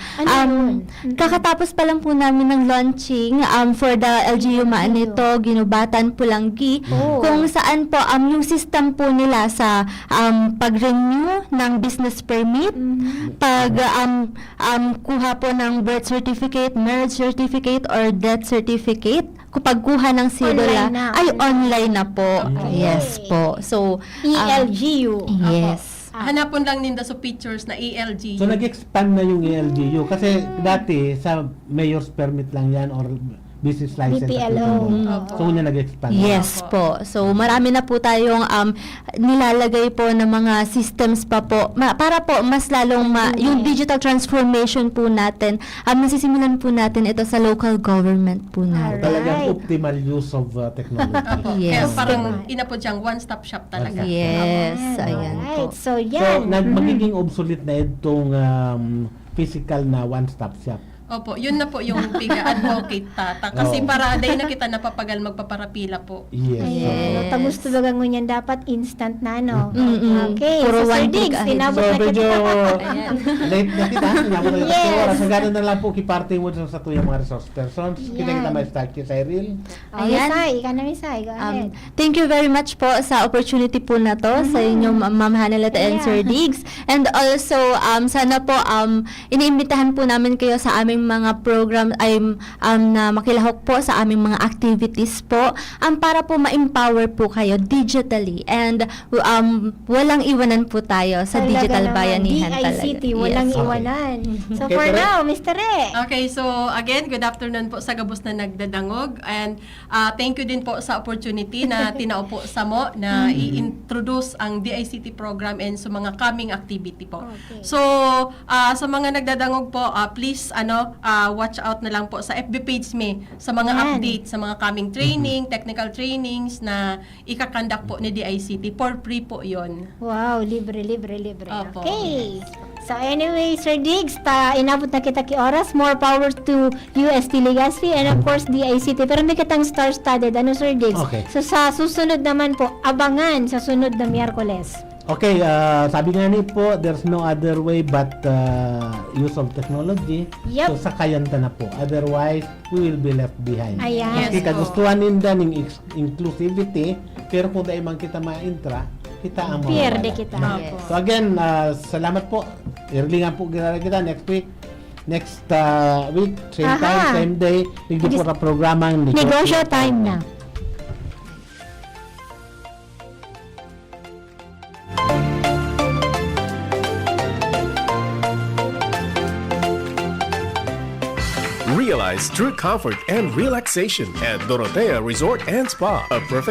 Kakatapos pa lang po namin ng launching for the LGU Maanito, Ginubatan, Pulanggi, kung saan po yung system po nila sa pag-renew ng business permit, pag kuha po ng birth certificate, marriage certificate, or death certificate, pagkuha ng cedula Online na. ay online na po. Okay. Yes po. So, ELGU. yes. Hanapon lang ninda sa pictures na ELG. So, nag-expand na yung ELGU. Kasi dati, sa mayor's permit lang yan or business license. BPLO. So, niya nag-expand. Yes po. So, marami na po tayong nilalagay po ng mga systems pa po para po mas lalong yung digital transformation po natin, nasisimulan po natin ito sa local government po natin. Talagang optimal use of technology. Yes. Kaya parang inapod siyang one-stop shop talaga. Yes. Ayan po. Alright. So, So, yan. magiging obsolete na itong physical na one-stop shop. Opo, yun na po yung piga-advocate tata. Kasi para day na kita napapagal magpaparapila po. Yes. Ayan. So, gusto ba ganyan dapat instant na, no? Mm-mm. Okay. Puro So, Sir one click Diggs, ahead. tinabot So, na medyo kita. late na kita. Naman na Yes. ito. Sa ganun na lang po, kiparting mo sa tuyang mga resource persons. Kita Yan. may start kay Cyril. Oh, Ayan. Misay, ikaw na Misay. Go ahead. Thank you very much po sa opportunity po na to sa inyong Ma'am Hanalata and Yeah. Sir Diggs. And also, sana po iniimbitahan po namin kayo sa aming mga program ay na makilahok po sa aming mga activities po para po ma-empower po kayo digitally and walang iwanan po tayo sa Talaga digital naman. bayanihan talaga. DICT, walang Okay. iwanan. So, Okay, for pero- now, Mr. Re. Okay, so again, good afternoon po sa gabos na nagdadangog and thank you din po sa opportunity na tinaupo sa mo na i-introduce ang DICT program and sa mga coming activity po. Okay. So, sa mga nagdadangog po, please watch out na lang po sa FB page me sa mga Yan. updates, sa mga coming training, technical trainings na ikakandak po ni DICT. For free po yon. Wow, libre. Opo. Okay. So anyway, Sir Diggs, inabot na kita ki oras. More power to UST Legazpi and of course DICT. Pero may kitang star-studded. Ano, Sir Diggs? Okay. So sa susunod naman po, abangan sa sunod na Miyerkules. Okay, sabi nga ni po, there's no other way but use of technology. Yep. So sakayan ta na po. Otherwise, we will be left behind. Ayan. Maski kagustuhan ninda ng inclusivity, pero kung dahil man kita ma-intra, kita ang Pierde mawawala. kita. No? Yes. So again, salamat po. Early nga po ginala kita next week. Next week, same Aha. time, same day. Ligdo po na programang Negosyo time na. Realize true comfort and relaxation at Dorotea Resort and Spa, a perfect